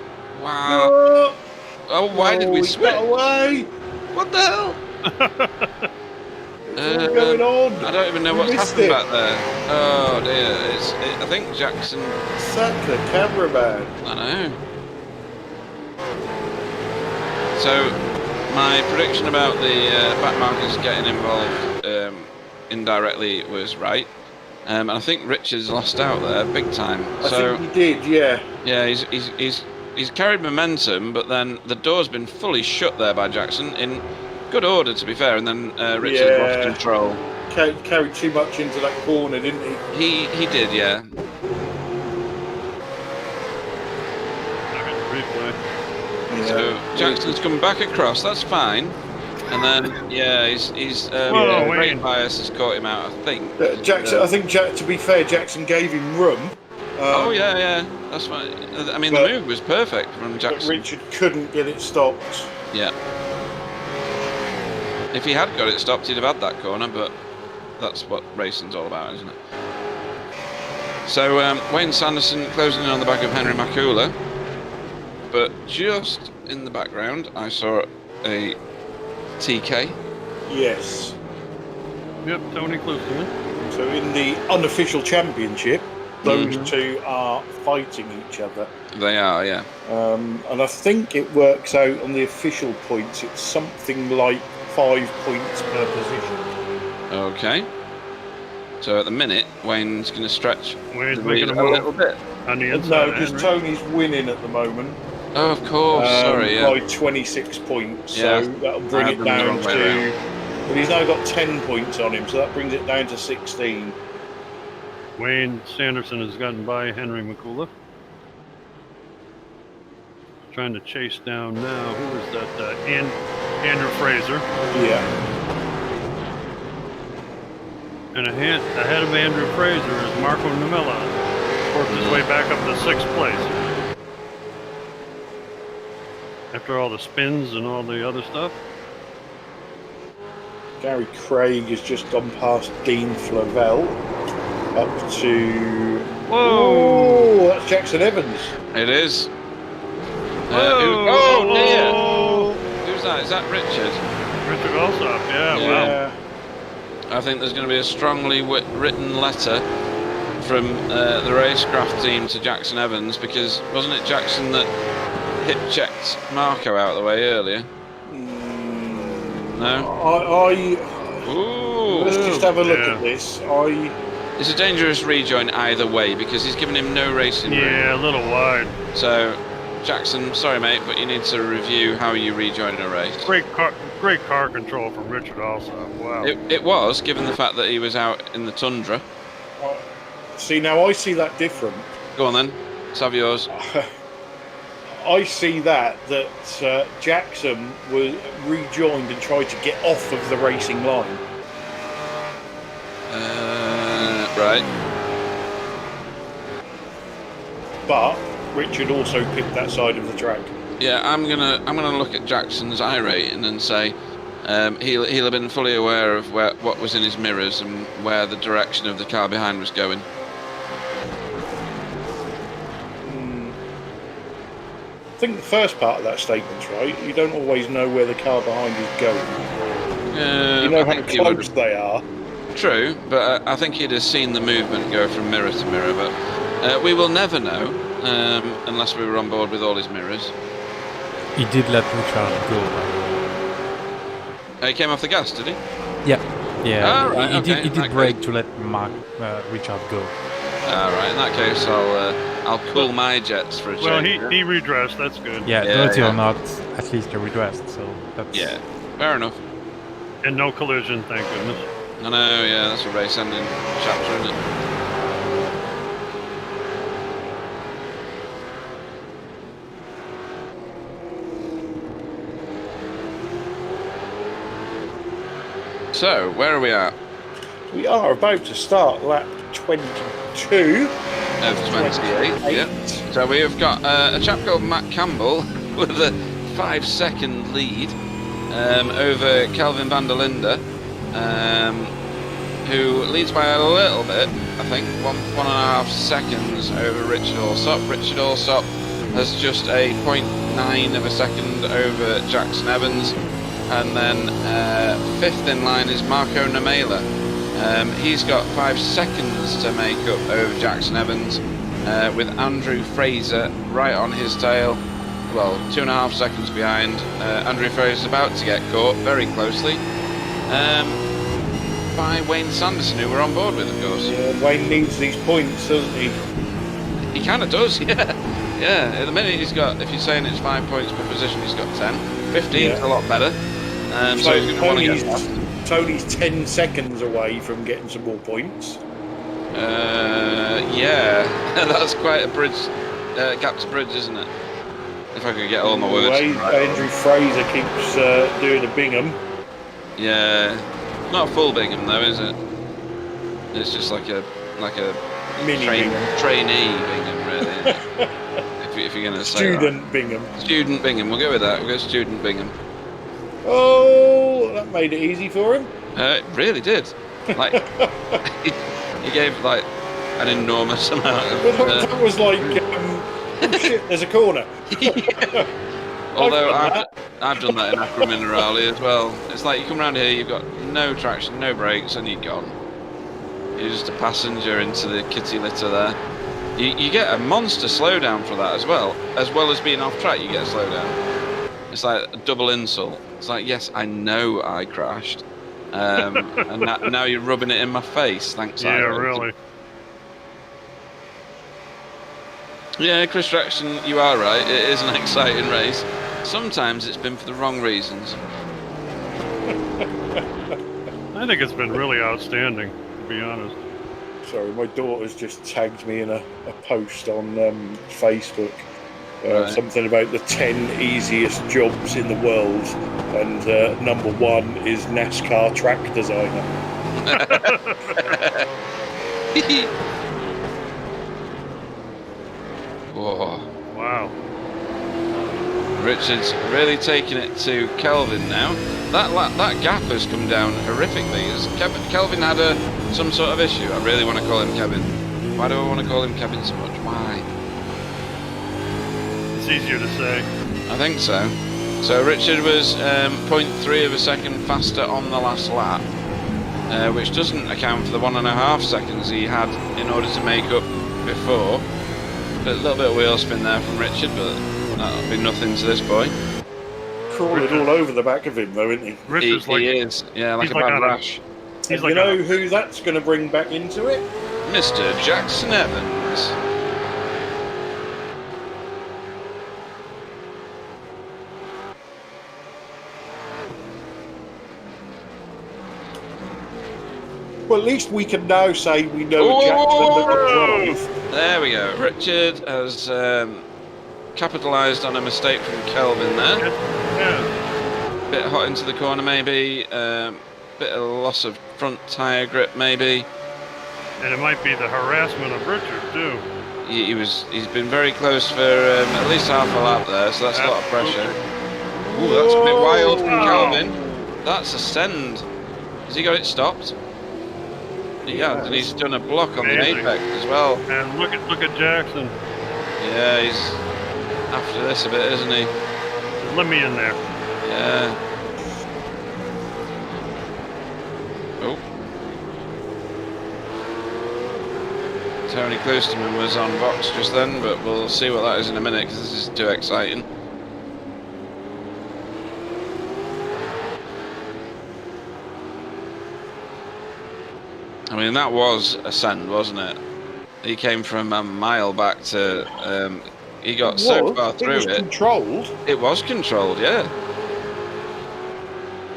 Wow. Whoa. Oh, why did we He switch? got away! What the hell? What's going on? I don't even know We what's missed happened it. back there. Oh dear, I think Jackson... Sack the cameraman. I know. So, my prediction about the back markers getting involved indirectly was right. And I think Richard's lost out there big time. I think he did, yeah. Yeah, he's carried momentum, but then the door's been fully shut there by Jackson in good order, to be fair, and then Richard lost control. Carried too much into that corner, didn't he? He did, yeah. So Jackson's coming back across. That's fine. And then yeah, he's brake bias has caught him out. I think. Jackson. I think to be fair, Jackson gave him room. Oh yeah, that's right. I mean, the move was perfect from Jackson. But Richard couldn't get it stopped. Yeah. If he had got it stopped, he'd have had that corner. But that's what racing's all about, isn't it? So Wayne Sanderson closing in on the back of Henry Makula. But just in the background, I saw a TK. Yes. Yep, Tony Klusterman. So in the unofficial championship, those two are fighting each other. They are, yeah. And I think it works out on the official points. It's something like 5 points per position. Okay. So at the minute, Wayne's going to stretch Wayne's the making lead a a little bit. On the inside. No, because Tony's winning at the moment. Oh, of course. Sorry, yeah. By 26 points. Yeah. So that'll bring it down to... Well, he's now got 10 points on him, so that brings it down to 16. Wayne Sanderson has gotten by Henry Makula. Trying to chase down now. Who is that? Andrew Fraser. Yeah. And ahead of Andrew Fraser is Marco Numella. Worked his way back up to 6th place. after all the spins and all the other stuff. Gary Craig has just gone past Dean Flavel up to. Whoa! Oh, that's Jackson Evans. It is. Whoa! Dear! Who's that? Is that Richard? Richard Alsop, yeah, wow. Yeah. I think there's going to be a strongly written letter from the racecraft team to Jackson Evans, because wasn't it Jackson that hip-checked Marco out of the way earlier? No? Ooh. Let's just have a look at this. It's a dangerous rejoin either way, because he's given him no racing room. Yeah, a little wide. So, Jackson, sorry mate, but you need to review how you rejoin a race. Great car control from Richard Alsop. Wow. It was, given the fact that he was out in the tundra. See, now I see that different. Go on then, let's have yours. I see that Jackson was rejoined and tried to get off of the racing line. Right. But Richard also picked that side of the track. Yeah, I'm gonna look at Jackson's iRating and say he'll have been fully aware of what was in his mirrors and where the direction of the car behind was going. I think the first part of that statement's right. You don't always know where the car behind is going. You know how close they are. True, but I think he'd have seen the movement go from mirror to mirror, but we will never know unless we were on board with all his mirrors. He did let Richard go. He came off the gas, did he? Yeah. Ah, right, He did brake to let Richard go. Alright, in that case I'll cool my jets for a change. Well, he redressed, that's good. Yeah, dirty or not, at least he redressed, so that's... Yeah, fair enough. And no collision, thank goodness. I know, yeah, that's a race ending chapter, isn't it? So, where are we at? We are about to start lap 22. Of 28, yeah. So we have got a chap called Matt Campbell with a 5-second lead over Kelvin van der Linde, who leads by a little bit, I think, 1.5 seconds over Richard Alsop. Richard Alsop has just a 0.9 of a second over Jackson Evans, and then fifth in line is Marco Namela. He's got 5 seconds to make up over Jackson Evans, with Andrew Fraser right on his tail. Well, 2.5 seconds behind. Andrew Fraser's about to get caught very closely by Wayne Sanderson, who we're on board with, of course. Yeah, Wayne needs these points, doesn't he? He kind of does, yeah. Yeah, at the minute he's got, if you're saying it's 5 points per position, he's got 10. 15's a lot better. So he's going to want to get past. Tony's 10 seconds away from getting some more points. Yeah, that's quite a bridge, gap to bridge, isn't it? If I could get all my words right. Andrew Fraser keeps doing a Bingham. Yeah, not a full Bingham though, is it? It's just like a Mini trainee Bingham, really. if you're going to say Student Bingham. Student Bingham, we'll go with that. We'll go student Bingham. Oh, that made it easy for him. It really did. Like, he gave like an enormous amount of. That was like, oh shit, there's a corner. Although I've done that in Acqua Minerale as well. It's like you come around here, you've got no traction, no brakes, and you're gone. You're just a passenger into the kitty litter there. You get a monster slowdown for that as well as being off track. You get a slowdown. It's like a double insult. It's like, yes, I know I crashed, and now you're rubbing it in my face. Thanks. Yeah, really. Yeah, Chris Traction, you are right. It is an exciting race. Sometimes it's been for the wrong reasons. I think it's been really outstanding, to be honest. Sorry, my daughter's just tagged me in a post on Facebook. Right. Something about the 10 easiest jobs in the world, and number 1 is NASCAR track designer. Whoa. Wow. Richard's really taking it to Kelvin now. That gap has come down horrifically. Has Kelvin had some sort of issue? I really want to call him Kevin. Why do I want to call him Kevin so much? Why? It's easier to say. I think so. So Richard was 0.3 of a second faster on the last lap, which doesn't account for the 1.5 seconds he had in order to make up before. A little bit of wheel spin there from Richard, but that'll be nothing to this boy. Crawling all over the back of him, though, isn't he? Richard's He is, yeah, like a bad rash. He's And like you know who that's going to bring back into it? Mr. Jackson Evans. Well, at least we can now say we know Jackson that can drive. There we go. Richard has capitalised on a mistake from Kelvin there. Yeah. Bit hot into the corner maybe. Bit of loss of front tyre grip maybe. And it might be the harassment of Richard too. He's been very close for at least half a lap there, so that's a lot of pressure. Ooh, that's a bit wild from Kelvin. That's a send. Has he got it stopped? Yeah, and he's done a block on the apex as well. And look at Jackson. Yeah, he's after this a bit, isn't he? Let me in there. Yeah. Oh. Tony Klosterman was on box just then, but we'll see what that is in a minute because this is too exciting. I mean, that was a send, wasn't it? He came from a mile back to... he got so far through it. It was controlled. It was controlled, yeah.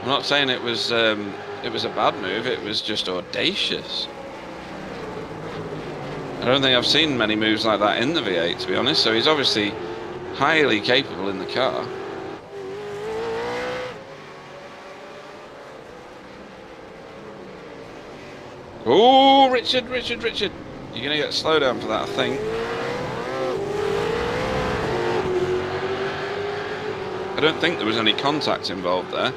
I'm not saying it was a bad move, it was just audacious. I don't think I've seen many moves like that in the V8, to be honest, so he's obviously highly capable in the car. Oh, Richard! You're going to get slow down for that, I think. I don't think there was any contact involved there.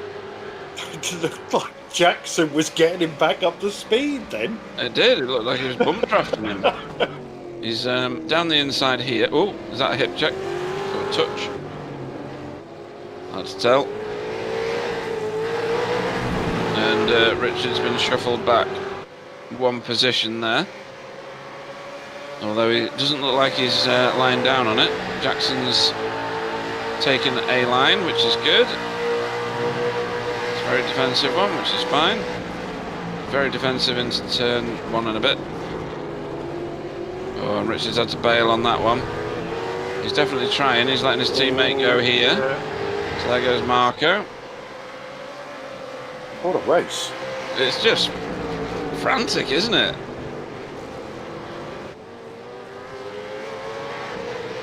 It looked like Jackson was getting him back up to speed then. It did. It looked like he was bump drafting him. He's down the inside here. Oh, is that a hip check? Or a touch? Hard to tell. And Richard's been shuffled back one position there. Although it doesn't look like he's lying down on it. Jackson's taken a line, which is good. It's a very defensive one, which is fine. Very defensive into turn 1 and a bit. Oh, and Richard's had to bail on that one. He's definitely trying. He's letting his teammate go here. So there goes Marco. What a race. It's just frantic, isn't it?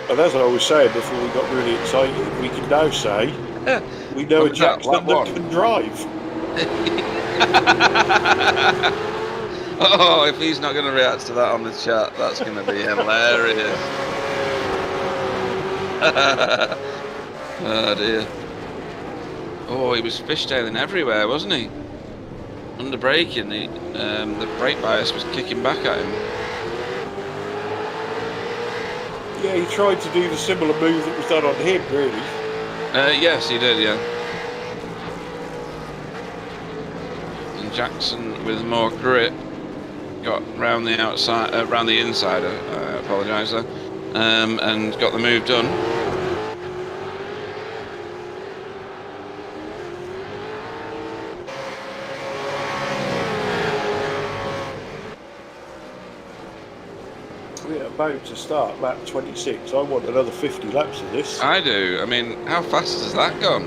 And as I was saying before we got really excited, we can now say we know a Jackson that can drive. Oh, if he's not going to react to that on the chat, that's going to be hilarious. Oh dear. Oh, he was fishtailing everywhere, wasn't he? Under braking, the brake bias was kicking back at him. Yeah, he tried to do the similar move that was done on him, really. Yes, he did, yeah. And Jackson, with more grip, got round the outside, round the inside. I apologise there, and got the move done. We're about to start lap 26. I want another 50 laps of this. I do. I mean, how fast has that gone?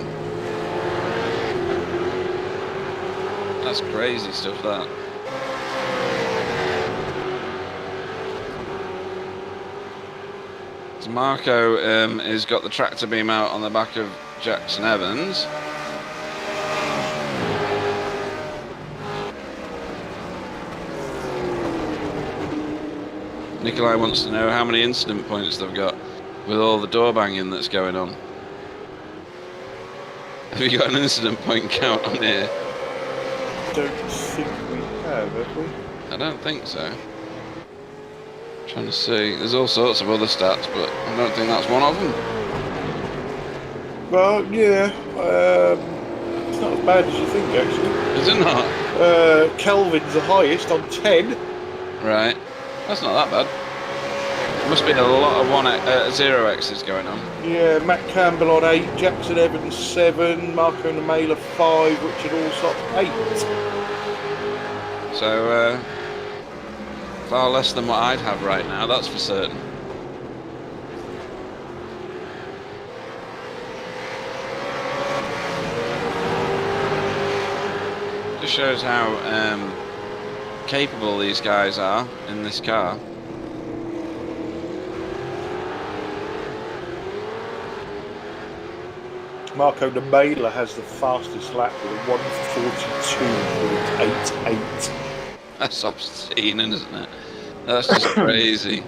That's crazy stuff, that. So Marco has got the tractor beam out on the back of Jackson Evans. Nikolai wants to know how many incident points they've got with all the door banging that's going on. Have you got an incident point count on here? Don't think we have we? I don't think so. Trying to see. There's all sorts of other stats, but I don't think that's one of them. Well, yeah. It's not as bad as you think, actually. Is it not? Kelvin's the highest on 10. Right. That's not that bad. Must be a lot of 0x's going on. Yeah, Matt Campbell on 8, Jackson Evans 7, Marco Namela 5, Richard Allsop 8. So, far less than what I'd have right now, that's for certain. Just shows how capable these guys are in this car. Marco Namela has the fastest lap with a 1:42.88. That's obscene, isn't it? That's just crazy.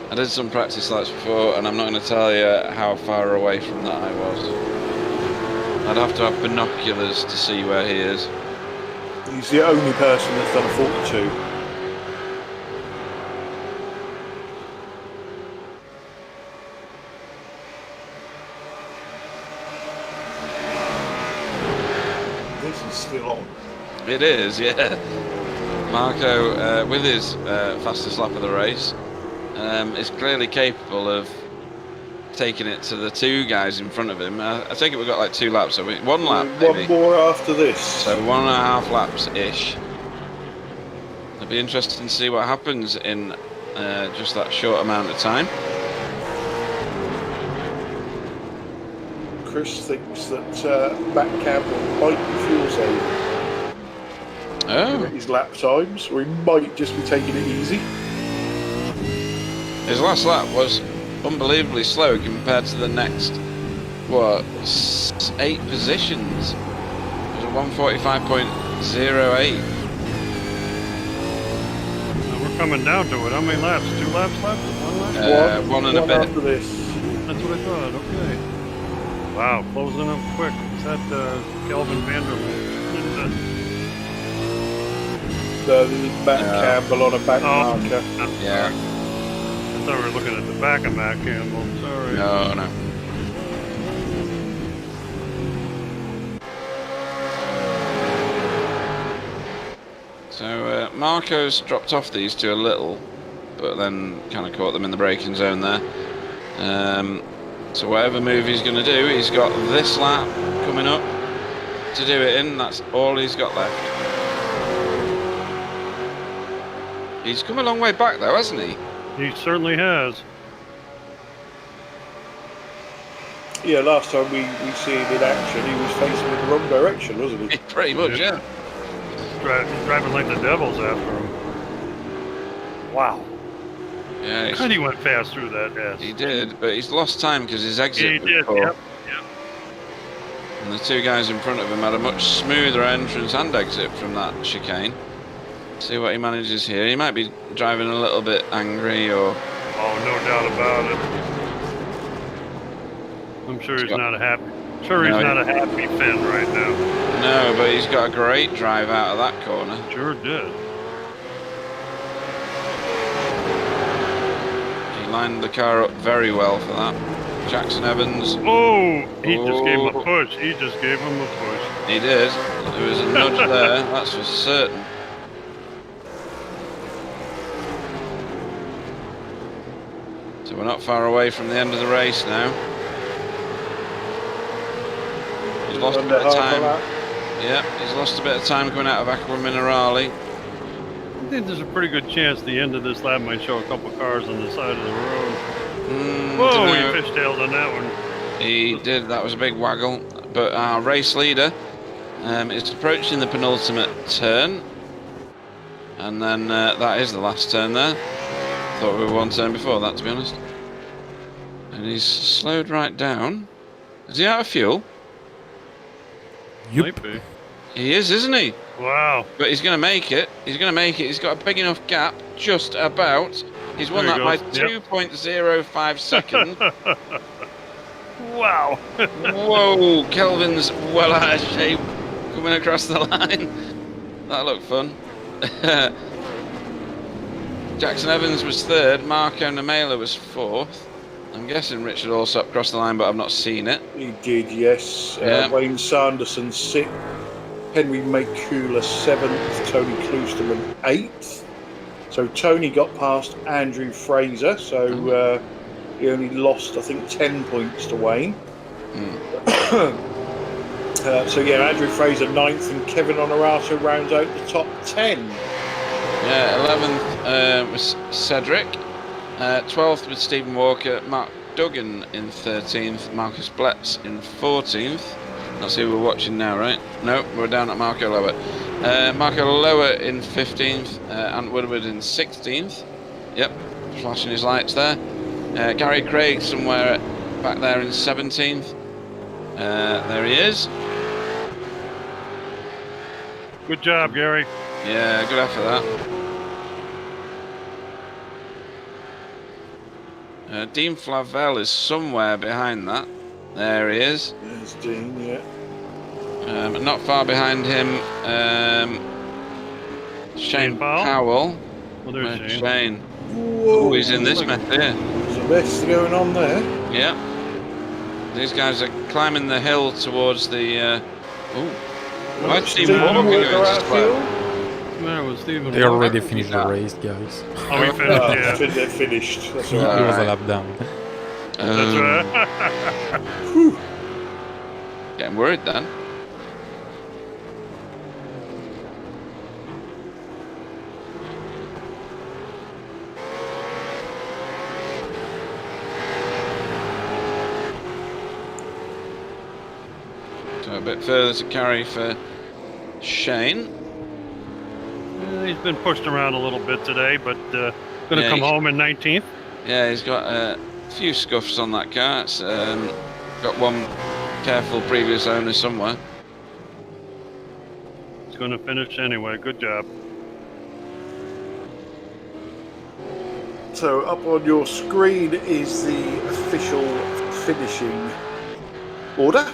I did some practice laps before, and I'm not going to tell you how far away from that I was. I'd have to have binoculars to see where he is. He's the only person that's done a 42. This is still on. It is, yeah. Marco, with his fastest lap of the race, is clearly capable of taking it to the two guys in front of him. I take it we've got like 2 laps, so one lap maybe. One more after this. So 1.5 laps-ish. It'll be interesting to see what happens in just that short amount of time. Chris thinks that Matt Campbell might be fuel saving Oh, his lap times, or he might just be taking it easy. his last lap was unbelievably slow compared to the next, what, 8 positions. It was a 1:45.08. We're coming down to it. How many laps? 2 laps left? 1 lap? One and a bit. After this. That's what I thought. Okay. Wow, closing up quick. Is that Kelvin Vanderbilt? This is Matt Campbell on a back marker. Yeah. I thought we were looking at the back of Matt Campbell. Sorry. No, no. So Marco's dropped off these two a little, but then kind of caught them in the braking zone there. So whatever move he's going to do, he's got this lap coming up to do it in. That's all he's got left. He's come a long way back though, hasn't he? He certainly has. Yeah, last time we see him in action, he was facing in the wrong direction, wasn't he? Pretty much, yeah. Driving like the Devils after him. Wow. Yeah, And he went fast through that, yes. he did, but he's lost time because his exit He was did, poor. yep. And the two guys in front of him had a much smoother entrance and exit from that chicane. See what he manages here. He might be driving a little bit angry or... Oh, no doubt about it. I'm sure he's not a happy. Sure, he's not a happy Finn right now. No, but he's got a great drive out of that corner. Sure did. He lined the car up very well for that. Jackson Evans. Oh, he just gave him a push. He just gave him a push. He did. There was a nudge there, that's for certain. So we're not far away from the end of the race now. He's lost a bit of time. Yeah, he's lost a bit of time coming out of Aqua Minerale. I think there's a pretty good chance the end of this lap might show a couple cars on the side of the road. Whoa, he fishtailed on that one. He did, that was a big waggle. But our race leader is approaching the penultimate turn. And then that is the last turn there. Thought we were one turn before that, to be honest. And he's slowed right down. Is he out of fuel? Yup. Might be. He is, isn't he? Wow. But he's going to make it. He's going to make it. He's got a big enough gap, just about. He's won There that he by goes. Yep. 2.05 seconds. Wow. Whoa, Kelvin's well out of shape coming across the line. That looked fun. Jackson Evans was third. Marco Namela was fourth. I'm guessing Richard Allsop crossed the line, but I've not seen it. He did, yes. Yeah. Wayne Sanderson 6th, Henry Makula 7th, Tony Kloosterman 8th. So Tony got past Andrew Fraser, so he only lost, I think, 10 points to Wayne. So yeah, Andrew Fraser 9th, and Kevin Honorato rounds out the top 10. Yeah, 11th was Cedric. 12th was Stephen Walker. Mark Duggan in 13th. Marcus Bletz in 14th. That's who we're watching now, right? No, we're down at Marco Lower. Marco Lower in 15th. Ant Woodward in 16th. Yep, flashing his lights there. Gary Craig somewhere back there in 17th. There he is. Good job, Gary. Yeah, good effort that. Dean Flavel is somewhere behind that. There he is. There's Dean, yeah. Not far behind him, Shane Powell. Well, there's Shane. Shane. Whoa, Oh, he's in this mess here. There's a mess going on there. Yeah. These guys are climbing the hill towards the... Why did Stephen Walker go into square? There was Stephen. They already finished the race, guys. Oh, we finished, yeah. They're finished. That's He all right. was a lap down. That's right. Getting worried then. So a bit further to carry for Shane. He's been pushed around a little bit today, but going to come home in 19th. Yeah, he's got a few scuffs on that car. It's got one careful previous owner somewhere. He's going to finish anyway. Good job. So up on your screen is the official finishing order.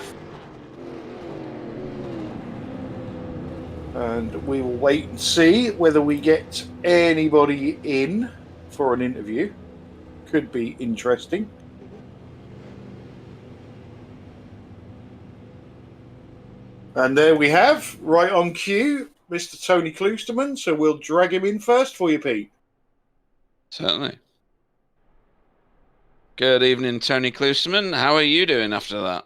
And we will wait and see whether we get anybody in for an interview. Could be interesting. And there we have, right on cue, Mr. Tony Kloosterman. So we'll drag him in first for you, Pete. Certainly. Good evening, Tony Kloosterman. How are you doing after that?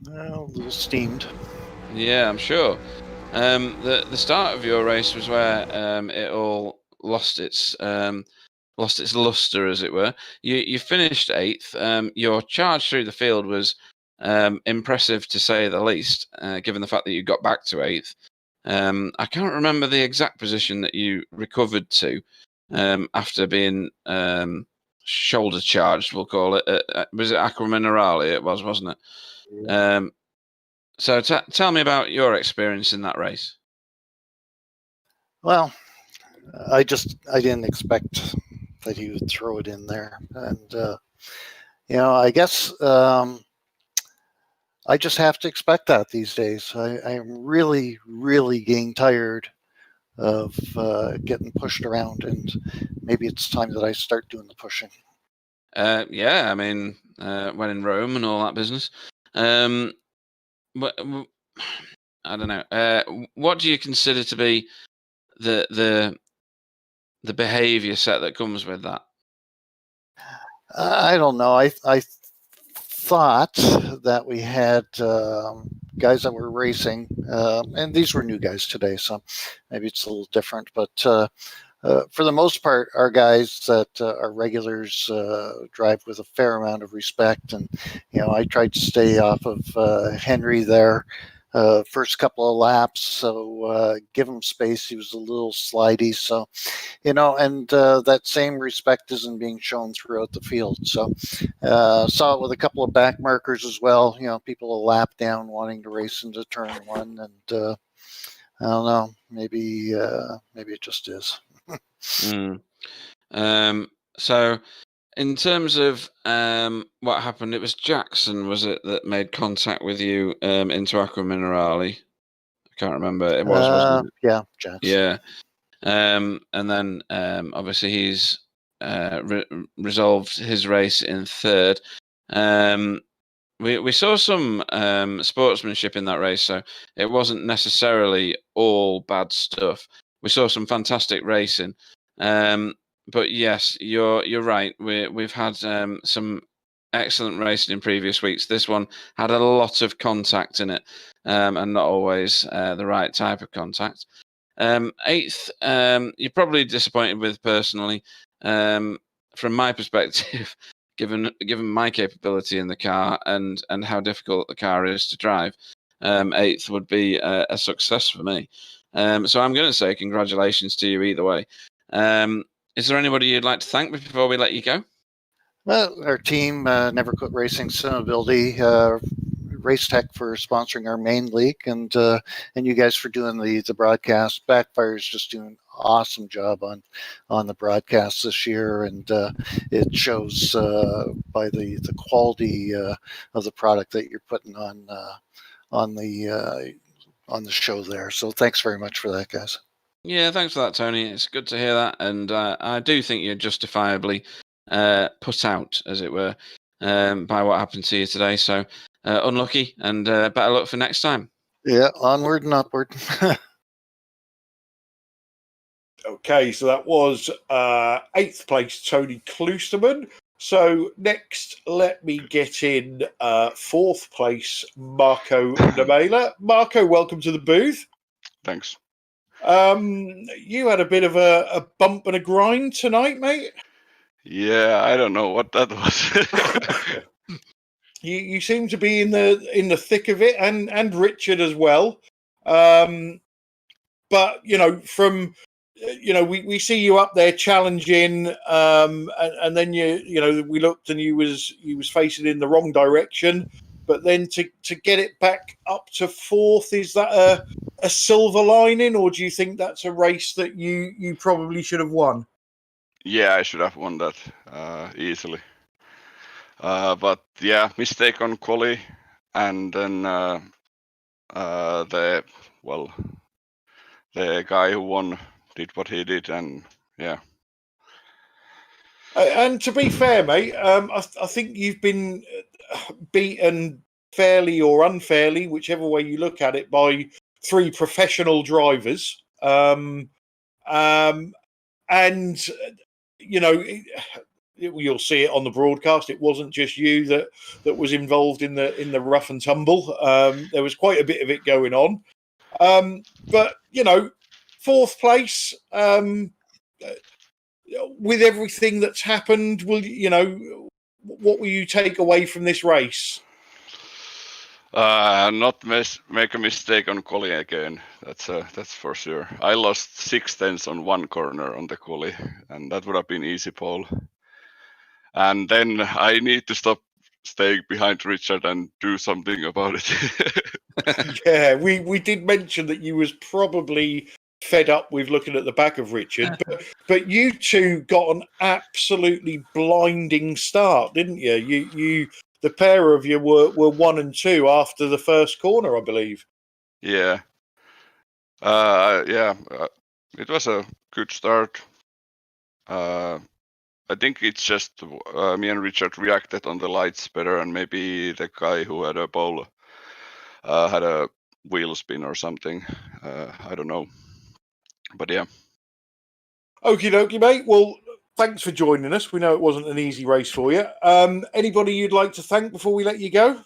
A little steamed. Yeah, I'm sure. The start of your race was where it all lost its luster, as it were. You finished 8th. Your charge through the field was impressive, to say the least, given the fact that you got back to 8th. I can't remember the exact position that you recovered to after being shoulder charged, we'll call it. Was it Aqua Minerale? It was, wasn't it? Yeah. So tell me about your experience in that race. Well, I didn't expect that he would throw it in there, and I guess I just have to expect that these days. I'm really, really getting tired of getting pushed around, and maybe it's time that I start doing the pushing. Yeah, I mean, when in Rome and all that business. But I don't know. What do you consider to be the behaviour set that comes with that? I don't know. I thought that we had guys that were racing, and these were new guys today, so maybe it's a little different. But for the most part, our guys that are regulars drive with a fair amount of respect. And, I tried to stay off of Henry there first couple of laps. So give him space. He was a little slidey. So, and that same respect isn't being shown throughout the field. So saw it with a couple of back markers as well. People a lap down wanting to race into turn one. And I don't know, maybe it just is. So In terms of what happened, it was Jackson, was it, that made contact with you into Aqua Minerale? I can't remember. It was, wasn't it? Yeah, Jackson. Yeah. And then obviously he's resolved his race in third. We saw some sportsmanship in that race, so it wasn't necessarily all bad stuff. We saw some fantastic racing. But yes, you're right. We've had some excellent racing in previous weeks. This one had a lot of contact in it, and not always the right type of contact. Eighth, you're probably disappointed with personally. From my perspective, given my capability in the car and how difficult the car is to drive, eighth would be a success for me. So I'm going to say congratulations to you either way. Is there anybody you'd like to thank before we let you go? Well, our team, Never Quit Racing, Sustainability, Race Tech for sponsoring our main league, and you guys for doing the broadcast. Backfire is just doing an awesome job on the broadcast this year, and it shows by the quality of the product that you're putting on the show there. So thanks very much for that, guys. Yeah, thanks for that, Tony. It's good to hear that, and I do think you're justifiably put out, as it were, by what happened to you today. So unlucky, and better luck for next time. Yeah, onward and upward. Okay, so that was 8th place Tony Kloosterman. So next, let me get in 4th place Marco Namela. Marco, welcome to the booth. Thanks. You had a bit of a bump and a grind tonight, mate. Yeah, I don't know what that was. You seem to be in the thick of it, and Richard as well. But from we see you up there challenging, and then we looked and you was facing in the wrong direction. But then to get it back up to 4th, is that a silver lining, or do you think that's a race that you probably should have won? Yeah, I should have won that easily. But yeah, mistake on Quali, and then the guy who won did what he did, and yeah. And to be fair, mate, I think you've been beaten fairly or unfairly, whichever way you look at it, by 3 professional drivers. And you'll see it on the broadcast. It wasn't just you that was involved in the rough and tumble. There was quite a bit of it going on. But 4th place, with everything that's happened, what will you take away from this race? Not make a mistake on Quali again. That's for sure. I lost 6/10 on one corner on the Quali, and that would have been easy pole. And then I need to stop staying behind Richard and do something about it. Yeah, we did mention that you was probably fed up with looking at the back of Richard, but you two got an absolutely blinding start, didn't you? You the pair of you were 1 and 2 after the first corner, I believe. Yeah. It was a good start. I think it's just me and Richard reacted on the lights better, and maybe the guy who had a pole had a wheel spin or something. I don't know. But yeah. Okie dokie, mate. Well, thanks for joining us. We know it wasn't an easy race for you. Anybody you'd like to thank before we let you go?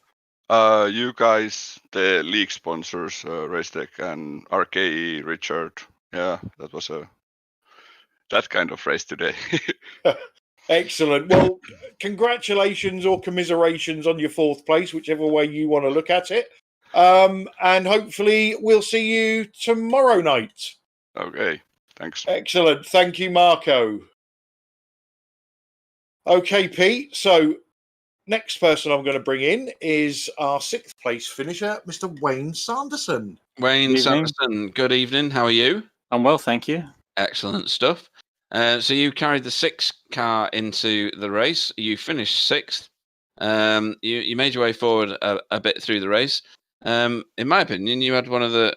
You guys, the league sponsors, Racetech and RKE, Richard. Yeah, that was that kind of race today. Excellent. Well, congratulations or commiserations on your 4th place, whichever way you want to look at it. And hopefully we'll see you tomorrow night. Okay, thanks. Excellent. Thank you, Marco. Okay, Pete. So next person I'm going to bring in is our 6th place finisher, Mr. Wayne Sanderson. Wayne Sanderson, good evening. How are you? I'm well, thank you. Excellent stuff. So you carried the 6th car into the race. You finished 6th. You made your way forward a bit through the race. In my opinion, you had one of the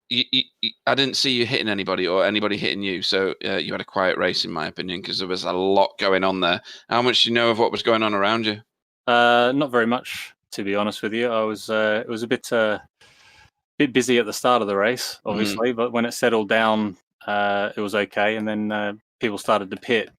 I didn't see you hitting anybody or anybody hitting you, so you had a quiet race, in my opinion, because there was a lot going on there. How much do you know of what was going on around you? Not very much, to be honest with you. I was it was a bit busy at the start of the race, obviously, but when it settled down, it was okay. And then people started to pit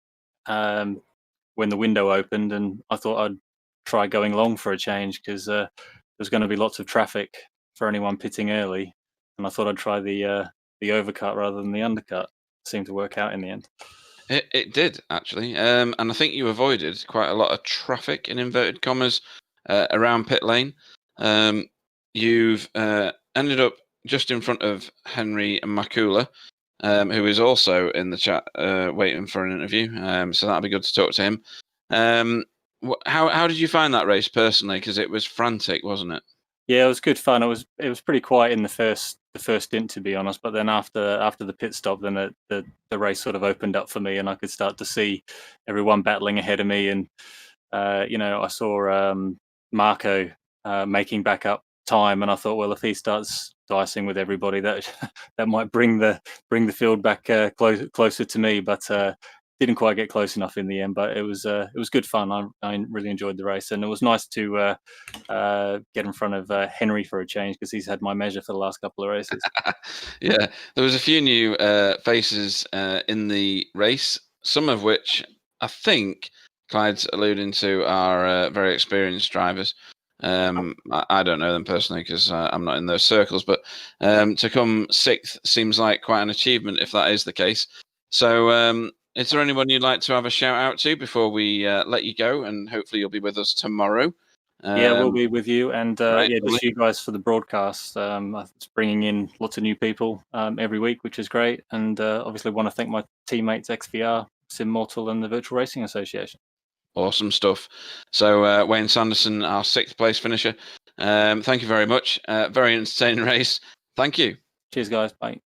when the window opened, and I thought I'd try going long for a change because there's going to be lots of traffic for anyone pitting early, and I thought I'd try the overcut rather than the undercut. Seemed to work out in the end. It did, actually, and I think you avoided quite a lot of traffic, in inverted commas, around pit lane. You've ended up just in front of Henry Makula, who is also in the chat waiting for an interview. So that'll be good to talk to him. How did you find that race personally? Because it was frantic, wasn't it? Yeah, it was good fun. It was pretty quiet in the first stint, to be honest. But then after the pit stop, then the race sort of opened up for me, and I could start to see everyone battling ahead of me. And I saw Marco making back up time, and I thought, well, if he starts dicing with everybody, that might bring the field back closer to me. But didn't quite get close enough in the end. But it was good fun. I really enjoyed the race, and it was nice to get in front of Henry for a change because he's had my measure for the last couple of races. Yeah, there was a few new faces in the race, some of which I think Clyde's alluding to are very experienced drivers. I don't know them personally because I'm not in those circles, but to come 6th seems like quite an achievement if that is the case. So is there anyone you'd like to have a shout out to before we let you go? And hopefully you'll be with us tomorrow. Yeah, we'll be with you, and right, just you guys for the broadcast. It's bringing in lots of new people every week, which is great. And obviously want to thank my teammates XVR, SimMortal, and the Virtual Racing Association. Awesome stuff. So Wayne Sanderson, our 6th place finisher. Thank you very much. Very entertaining race. Thank you. Cheers, guys. Bye.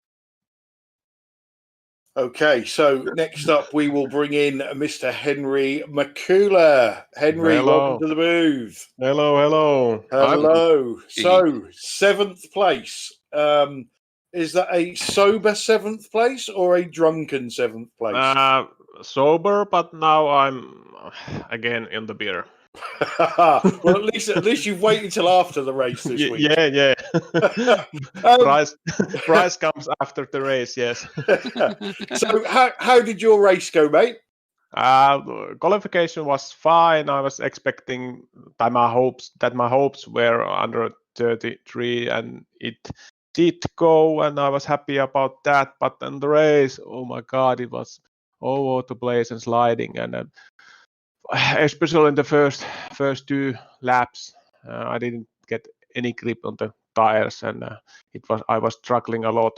Okay, so next up we will bring in Mr. Henry Makula. Henry, welcome to the booth. Hello. Hello. So 7th place. Is that a sober 7th place or a drunken 7th place? Sober, but now I'm again in the beer. Well, at least you've waited till after the race this week. Yeah. Prize comes after the race. Yes. So how did your race go, mate? Qualification was fine. I was expecting that my hopes were under 33, and it did go, and I was happy about that. But then the race, oh my God, it was all over the place and sliding, and especially in the first 2 laps, I didn't get any grip on the tires, and I was struggling a lot.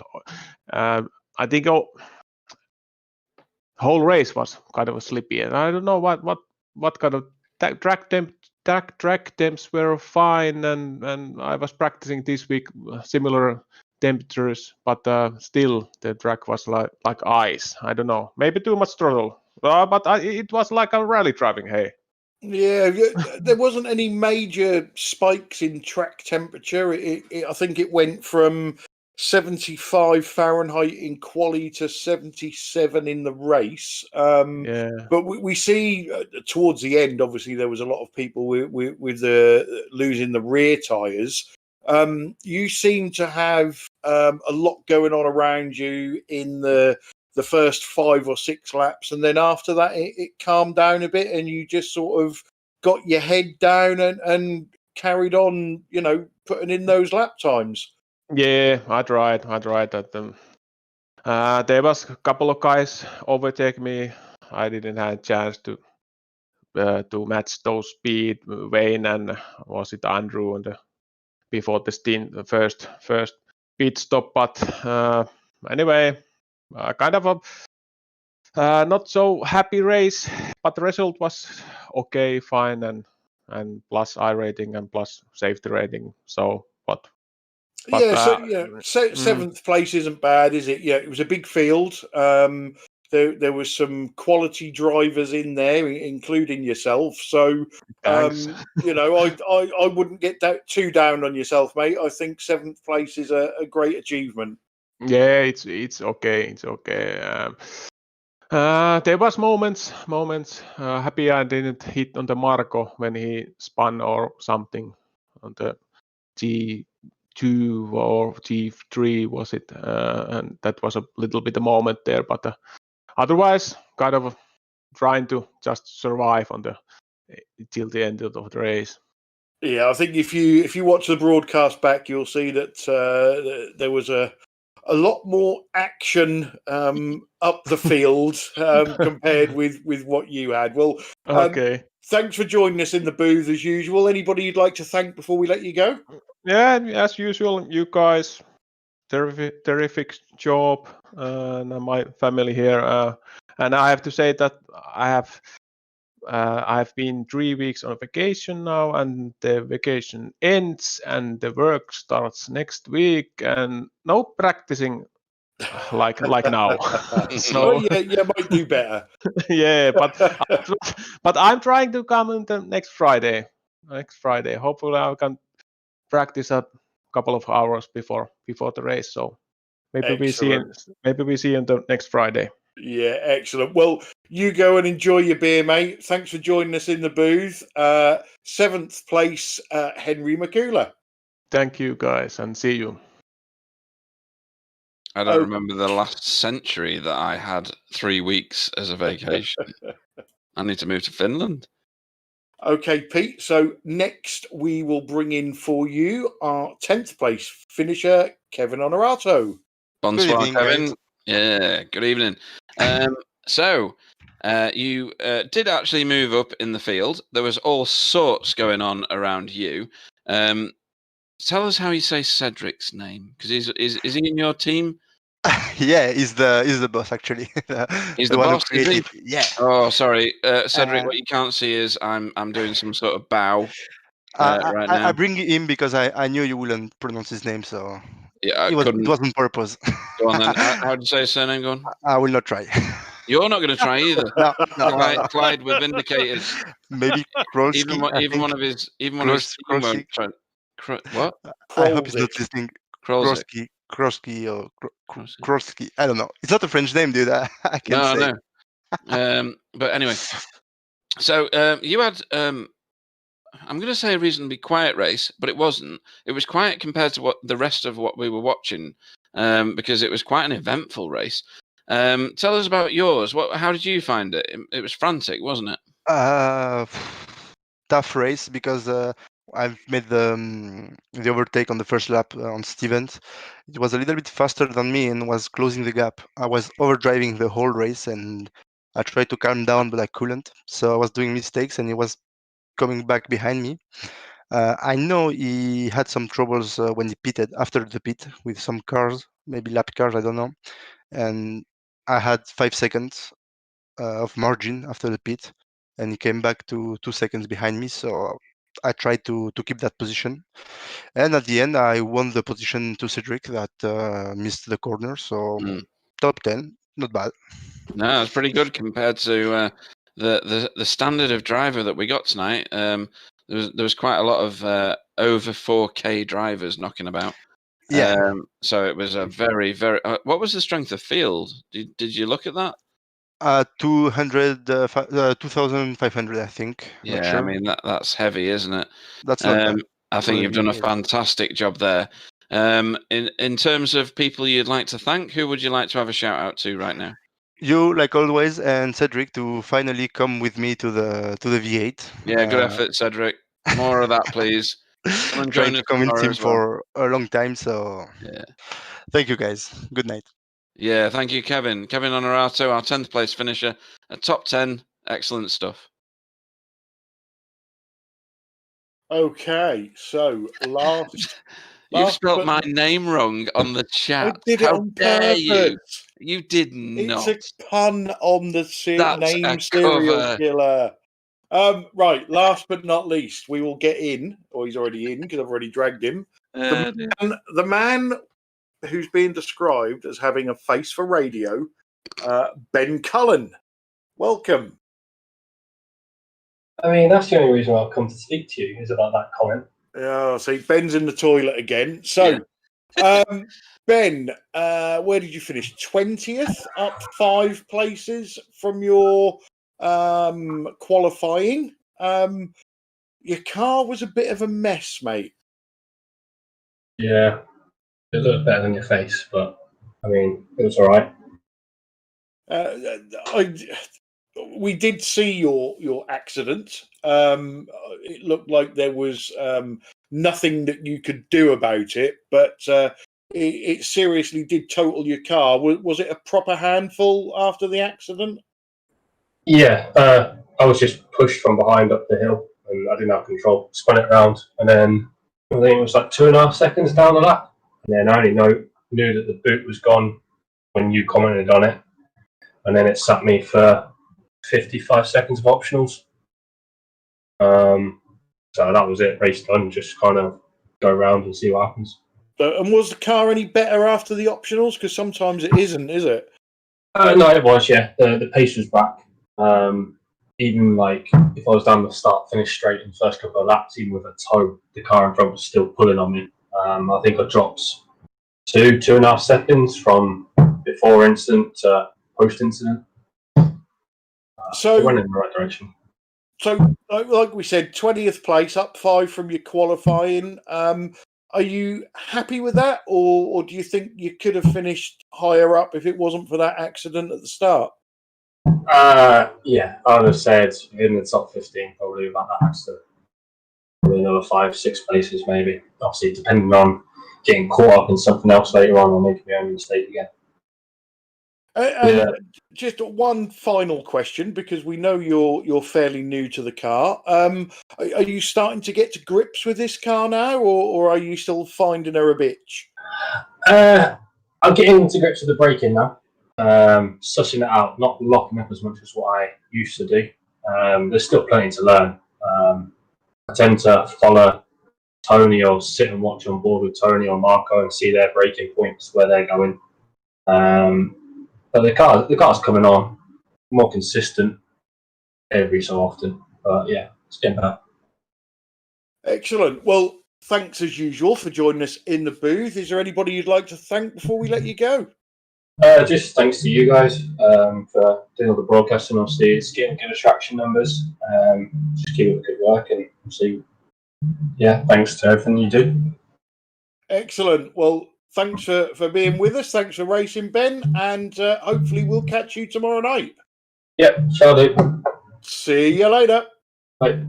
I think whole race was kind of slippy, and I don't know what kind of track temps were fine, and I was practicing this week similar temperatures, but still the track was like ice. I don't know, maybe too much throttle, but it was like a rally driving. Hey. Yeah, there wasn't any major spikes in track temperature. I think it went from 75 Fahrenheit in Quali to 77 in the race. But we see towards the end, obviously, there was a lot of people with losing the rear tyres. You seem to have a lot going on around you in the first 5 or 6 laps, and then after that it calmed down a bit, and you just sort of got your head down and carried on, putting in those lap times. Yeah, I tried that. There was a couple of guys overtake me. I didn't have a chance to match those speed. Wayne and was it Andrew before the stint, the first pit stop. But anyway, kind of a not so happy race, but the result was okay, fine, and plus I rating and plus safety rating. So what? But, Yeah, so seventh place isn't bad, is it? Yeah, it was a big field. There was some quality drivers in there, including yourself. So, Thanks. I wouldn't get too down on yourself, mate. I think seventh place is a great achievement. Yeah, it's okay. It's okay. There was moments. Happy I didn't hit on the Marco when he spun or something on the G2 or G3 was it, and that was a little bit a moment there. But otherwise, kind of trying to just survive on the till the end of the race. Yeah, I think if you watch the broadcast back, you'll see that there was a lot more action up the field compared with what you had. Well, Okay. thanks for joining us in the booth as usual. Anybody you'd like to thank before we let you go? Yeah, as usual, you guys, terrific job, and my family here. And I have to say that I've been 3 weeks on vacation now, and the vacation ends, and the work starts next week, and no practicing like now. So you might do better. yeah, but I'm trying to come in the next Friday. Hopefully, I can practice a couple of hours before the race. So maybe we see you the next Friday. Yeah, excellent. Well, you go and enjoy your beer, mate. Thanks for joining us in the booth. Seventh place, Henry McCullough. Thank you, guys, and see you. I don't remember the last century that I had 3 weeks as a vacation. I need to move to Finland. Okay, Pete. So next we will bring in for you our 10th place finisher, Kevin Honorato. Bonsoir, evening, Kevin. guys. Yeah, good evening. So you did actually move up in the field. There was all sorts going on around you. Tell us how you say Cedric's name, because is he in your team? Yeah, he's the boss actually. He's the the one boss, who is he? created. Yeah. Oh, sorry, Cedric. What you can't see is I'm doing some sort of bow right now. I bring him because I knew you wouldn't pronounce his name, so Yeah, it was on purpose. Go on then. How do you say his surname? Go on. I will not try. You're not going to try either. No. Clyde, we're vindicated. Maybe Krolski. Even one of his team won't try. What? I hope he's not listening. Krolsik. Krolski or Krolski. I don't know. It's not a French name, dude. I can't say. No. But anyway, so you had I'm going to say a reasonably quiet race, but it wasn't. It was quiet compared to what the rest of what we were watching, because it was quite an eventful race. Tell us about yours. How did you find it? It was frantic, wasn't it? Tough race because I've made the overtake on the first lap on Stevens. It was a little bit faster than me and was closing the gap. I was overdriving the whole race and I tried to calm down, but I couldn't. So I was doing mistakes and he was coming back behind me. I know he had some troubles when he pitted after the pit with some cars, maybe lap cars, I don't know. And I had 5 seconds of margin after the pit, and he came back to 2 seconds behind me. So I tried to keep that position. And at the end, I won the position to Cedric that missed the corner. So top 10, not bad. No, it's pretty good compared to the standard of driver that we got tonight. There was quite a lot of over 4K drivers knocking about. Yeah. So it was a very, very. What was the strength of field? Did you look at that? 2,500, I think. Yeah, not sure. I mean that's heavy, isn't it? That's not bad. I think you've done a fantastic job there. In terms of people you'd like to thank, who would you like to have a shout out to right now? You, like always, and Cedric to finally come with me to the V8. Yeah, good effort, Cedric. More of that, please. Come and Trying join to us convince tomorrow him as well. for a long time. So yeah, thank you guys. Good night. Yeah, thank you, Kevin. Kevin Honorato, our 10th place finisher, a top 10. Excellent stuff. Okay, so last. You've spelled my name wrong on the chat. I did it on purpose. You did not. It's a pun on the name a serial cover. killer. Right, last but not least, we will get in, or he's already in because I've already dragged him. The man who's being described as having a face for radio, Ben Cullen. Welcome. I mean, that's the only reason I've come to speak to you is about that comment. Oh, see, Ben's in the toilet again. So, Ben, where did you finish? 20th, up 5 places from your qualifying. Your car was a bit of a mess, mate. Yeah, it looked better than your face, but I mean, it was all right. We did see your accident. It looked like there was nothing that you could do about it, but it seriously did total your car. Was it a proper handful after the accident? Yeah, I was just pushed from behind up the hill, and I didn't have control. Spun it around, and then I think it was like 2.5 seconds down the lap, and then I only knew that the boot was gone when you commented on it, and then it sat me for 55 seconds of optionals. So that was it. Race done. Just kind of go around and see what happens. And was the car any better after the optionals? Because sometimes it isn't, is it? No, it was. Yeah, the pace was back. Even like if I was down the start, finish straight in the first couple of laps, even with a toe, the car in front was still pulling on me. I think I dropped 2.5 seconds from before incident to post incident. So it went in the right direction. So, like we said, 20th place, up 5 from your qualifying. Are you happy with that, or do you think you could have finished higher up if it wasn't for that accident at the start? Yeah, I would have said in the top 15 probably about that accident. Probably another 5-6 places maybe. Obviously, depending on getting caught up in something else later on or making my own mistake again. Just one final question, because we know you're fairly new to the car. Are you starting to get to grips with this car now, or are you still finding her a bitch? I'm getting to grips with the braking now. Sussing it out, not locking up as much as what I used to do. There's still plenty to learn. I tend to follow Tony or sit and watch on board with Tony or Marco and see their braking points, where they're going. But the car's coming on more consistent every so often. But yeah, it's getting better. Excellent. Well, thanks as usual for joining us in the booth. Is there anybody you'd like to thank before we let you go? Just thanks to you guys for doing all the broadcasting. Obviously, it's getting good attraction numbers. Just keep up the good work, and see. Yeah, thanks to everything you do. Excellent. Well, thanks for being with us. Thanks for racing, Ben, and hopefully we'll catch you tomorrow night. Yep, shall do. See you later. Bye.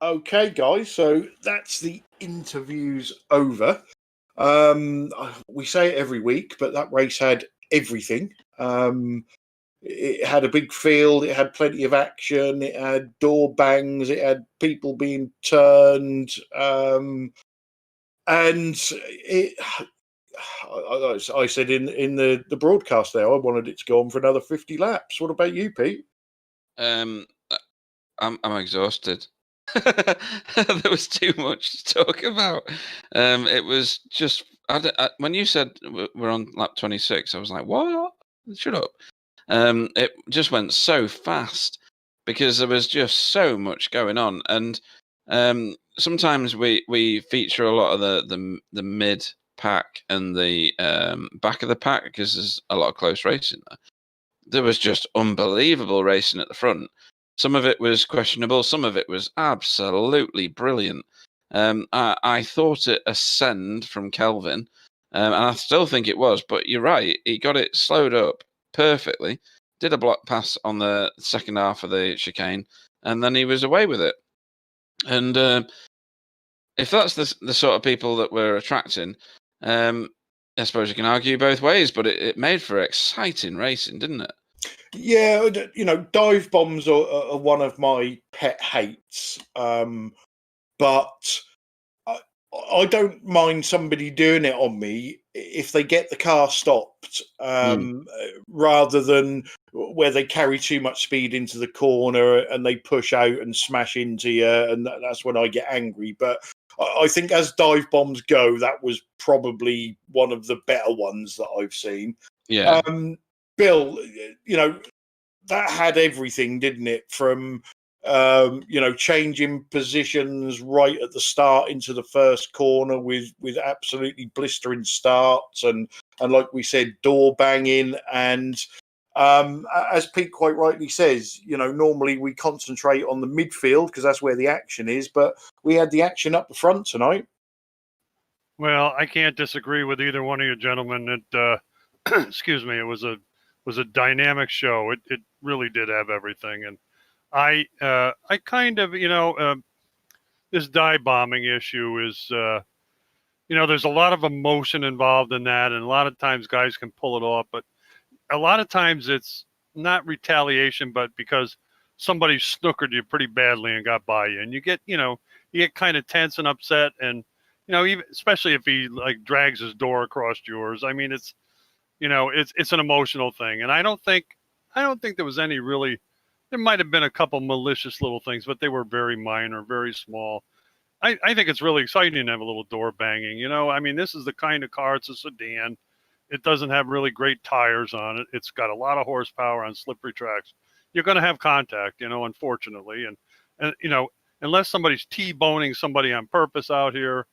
Okay, guys, so that's the interviews over. We say it every week, but that race had everything. It had a big field, it had plenty of action, it had door bangs, it had people being turned, and I said in the broadcast there, I wanted it to go on for another 50 laps. What about you, Pete? I'm exhausted. There was too much to talk about. It was just when you said we're on lap 26, I was like, "What? Shut up!" It just went so fast because there was just so much going on, and sometimes we feature a lot of the mid pack and the back of the pack because there's a lot of close racing there. There was just unbelievable racing at the front. Some of it was questionable. Some of it was absolutely brilliant. I thought it ascend from Kelvin, and I still think it was. But you're right. He got it slowed up perfectly. Did a block pass on the second half of the chicane, and then he was away with it. And if that's the sort of people that we're attracting, I suppose you can argue both ways. But it made for exciting racing, didn't it? Yeah, dive bombs are one of my pet hates, but I don't mind somebody doing it on me if they get the car stopped, rather than where they carry too much speed into the corner and they push out and smash into you, and that's when I get angry. But I think as dive bombs go, that was probably one of the better ones that I've seen. Yeah. Bill, that had everything, didn't it? From changing positions right at the start into the first corner with absolutely blistering starts, and like we said, door banging. And as Pete quite rightly says, normally we concentrate on the midfield because that's where the action is, but we had the action up the front tonight. Well, I can't disagree with either one of you gentlemen. It excuse me, it was a dynamic show. It really did have everything. And I kind of, this dive bombing issue is, there's a lot of emotion involved in that, and a lot of times guys can pull it off, but a lot of times it's not retaliation, but because somebody snookered you pretty badly and got by you, and you get kind of tense and upset, and even especially if he like drags his door across yours. I mean, it's an emotional thing, and I don't think there was any really. There might have been a couple malicious little things, but they were very minor, very small. I think it's really exciting to have a little door banging. I mean, this is the kind of car. It's a sedan. It doesn't have really great tires on it. It's got a lot of horsepower on slippery tracks. You're going to have contact, unfortunately, and unless somebody's T-boning somebody on purpose out here.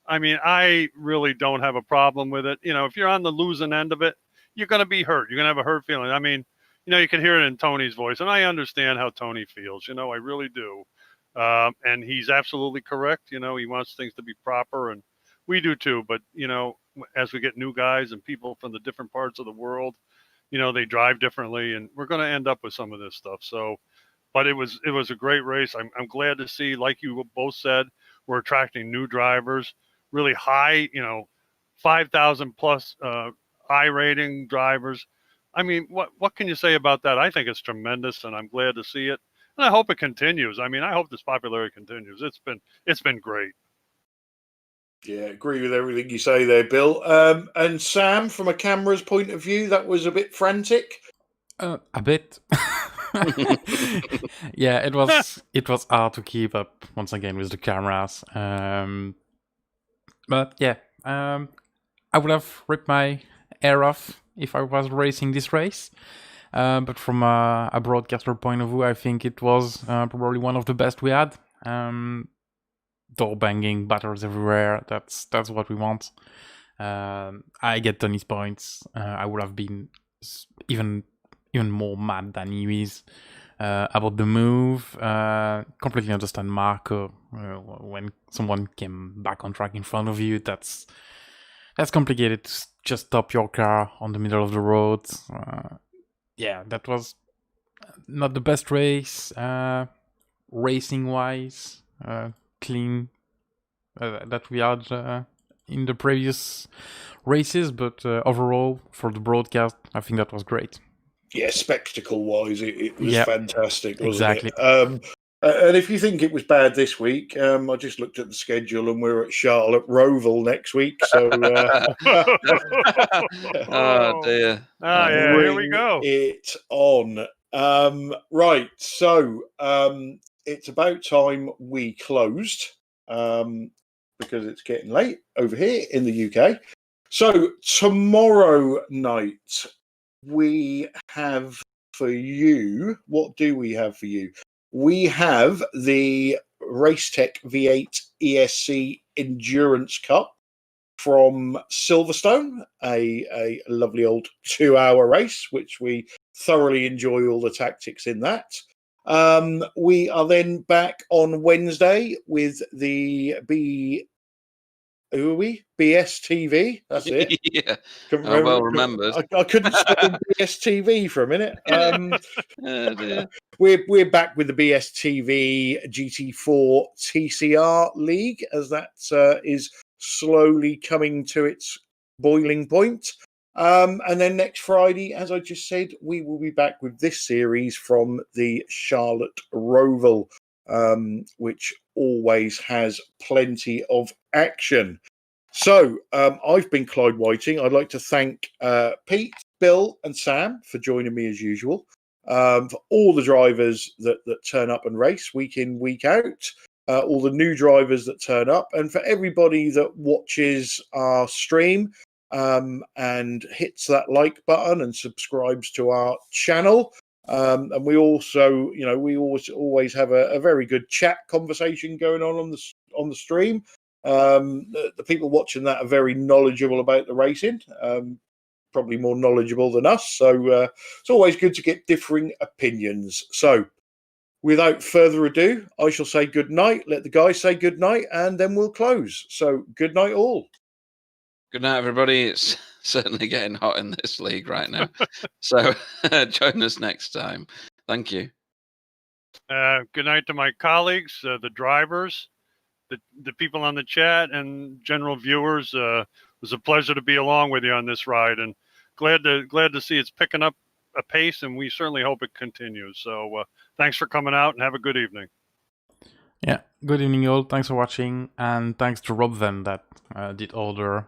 I mean, I really don't have a problem with it. If you're on the losing end of it, you're going to be hurt. You're going to have a hurt feeling. I mean, you can hear it in Tony's voice, and I understand how Tony feels. I really do. And he's absolutely correct. He wants things to be proper, and we do too. But, as we get new guys and people from the different parts of the world, they drive differently, and we're going to end up with some of this stuff. So, but it was a great race. I'm glad to see, like you both said, we're attracting new drivers, really high, 5,000 plus I-rating drivers. I mean, what can you say about that? I think it's tremendous, and I'm glad to see it, and I hope it continues. I mean, I hope this popularity continues. It's been great. Yeah, agree with everything you say there, Bill. And Sam, from a camera's point of view, that was a bit frantic. A bit. Yeah, it was hard to keep up once again with the cameras. But yeah, I would have ripped my hair off if I was racing this race. But from a broadcaster point of view, I think it was probably one of the best we had. Door banging, batters everywhere. That's what we want. I get Tony's points. I would have been even more mad than he is about the move. Completely understand Marco when someone came back on track in front of you. That's complicated to just stop your car on the middle of the road. Yeah, that was not the best race racing wise. Clean that we had in the previous races, but overall for the broadcast, I think that was great. Yeah, spectacle-wise, it was fantastic, wasn't exactly. it? And if you think it was bad this week, I just looked at the schedule and we're at Charlotte Roval next week. So, oh dear! Oh yeah, here we go. It on. Right, so it's about time we closed because it's getting late over here in the UK. So tomorrow night we have for you. What do we have for you? We have the Racetech V8 ESC Endurance Cup from Silverstone, a lovely old 2-hour race, which we thoroughly enjoy all the tactics in that. We are then back on Wednesday with the BSTV. That's it. Yeah, well remembered. I couldn't spell BSTV for a minute. We're back with the BSTV GT4 TCR League, as that is slowly coming to its boiling point. And then next Friday, as I just said, we will be back with this series from the Charlotte Roval, which always has plenty of action. So I've been Clyde Whiting. I'd like to thank Pete, Bill and Sam for joining me as usual, for all the drivers that turn up and race week in, week out. all the new drivers that turn up, and for everybody that watches our stream and hits that like button and subscribes to our channel. And we also, we always have a very good chat conversation going on the stream. The people watching that are very knowledgeable about the racing, probably more knowledgeable than us. So it's always good to get differing opinions. So without further ado, I shall say good night. Let the guys say good night, and then we'll close. So good night, all. Good night, everybody. It's certainly getting hot in this league right now. So join us next time. Thank you. Good night to my colleagues, the drivers, the people on the chat, and general viewers. It was a pleasure to be along with you on this ride, and glad to see it's picking up a pace, and we certainly hope it continues. So thanks for coming out, and have a good evening. Yeah, good evening all. Thanks for watching, and thanks to Rob then that did order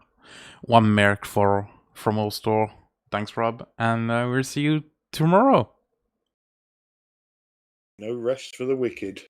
one Merc from our store. Thanks, Rob, and we'll see you tomorrow. No rest for the wicked.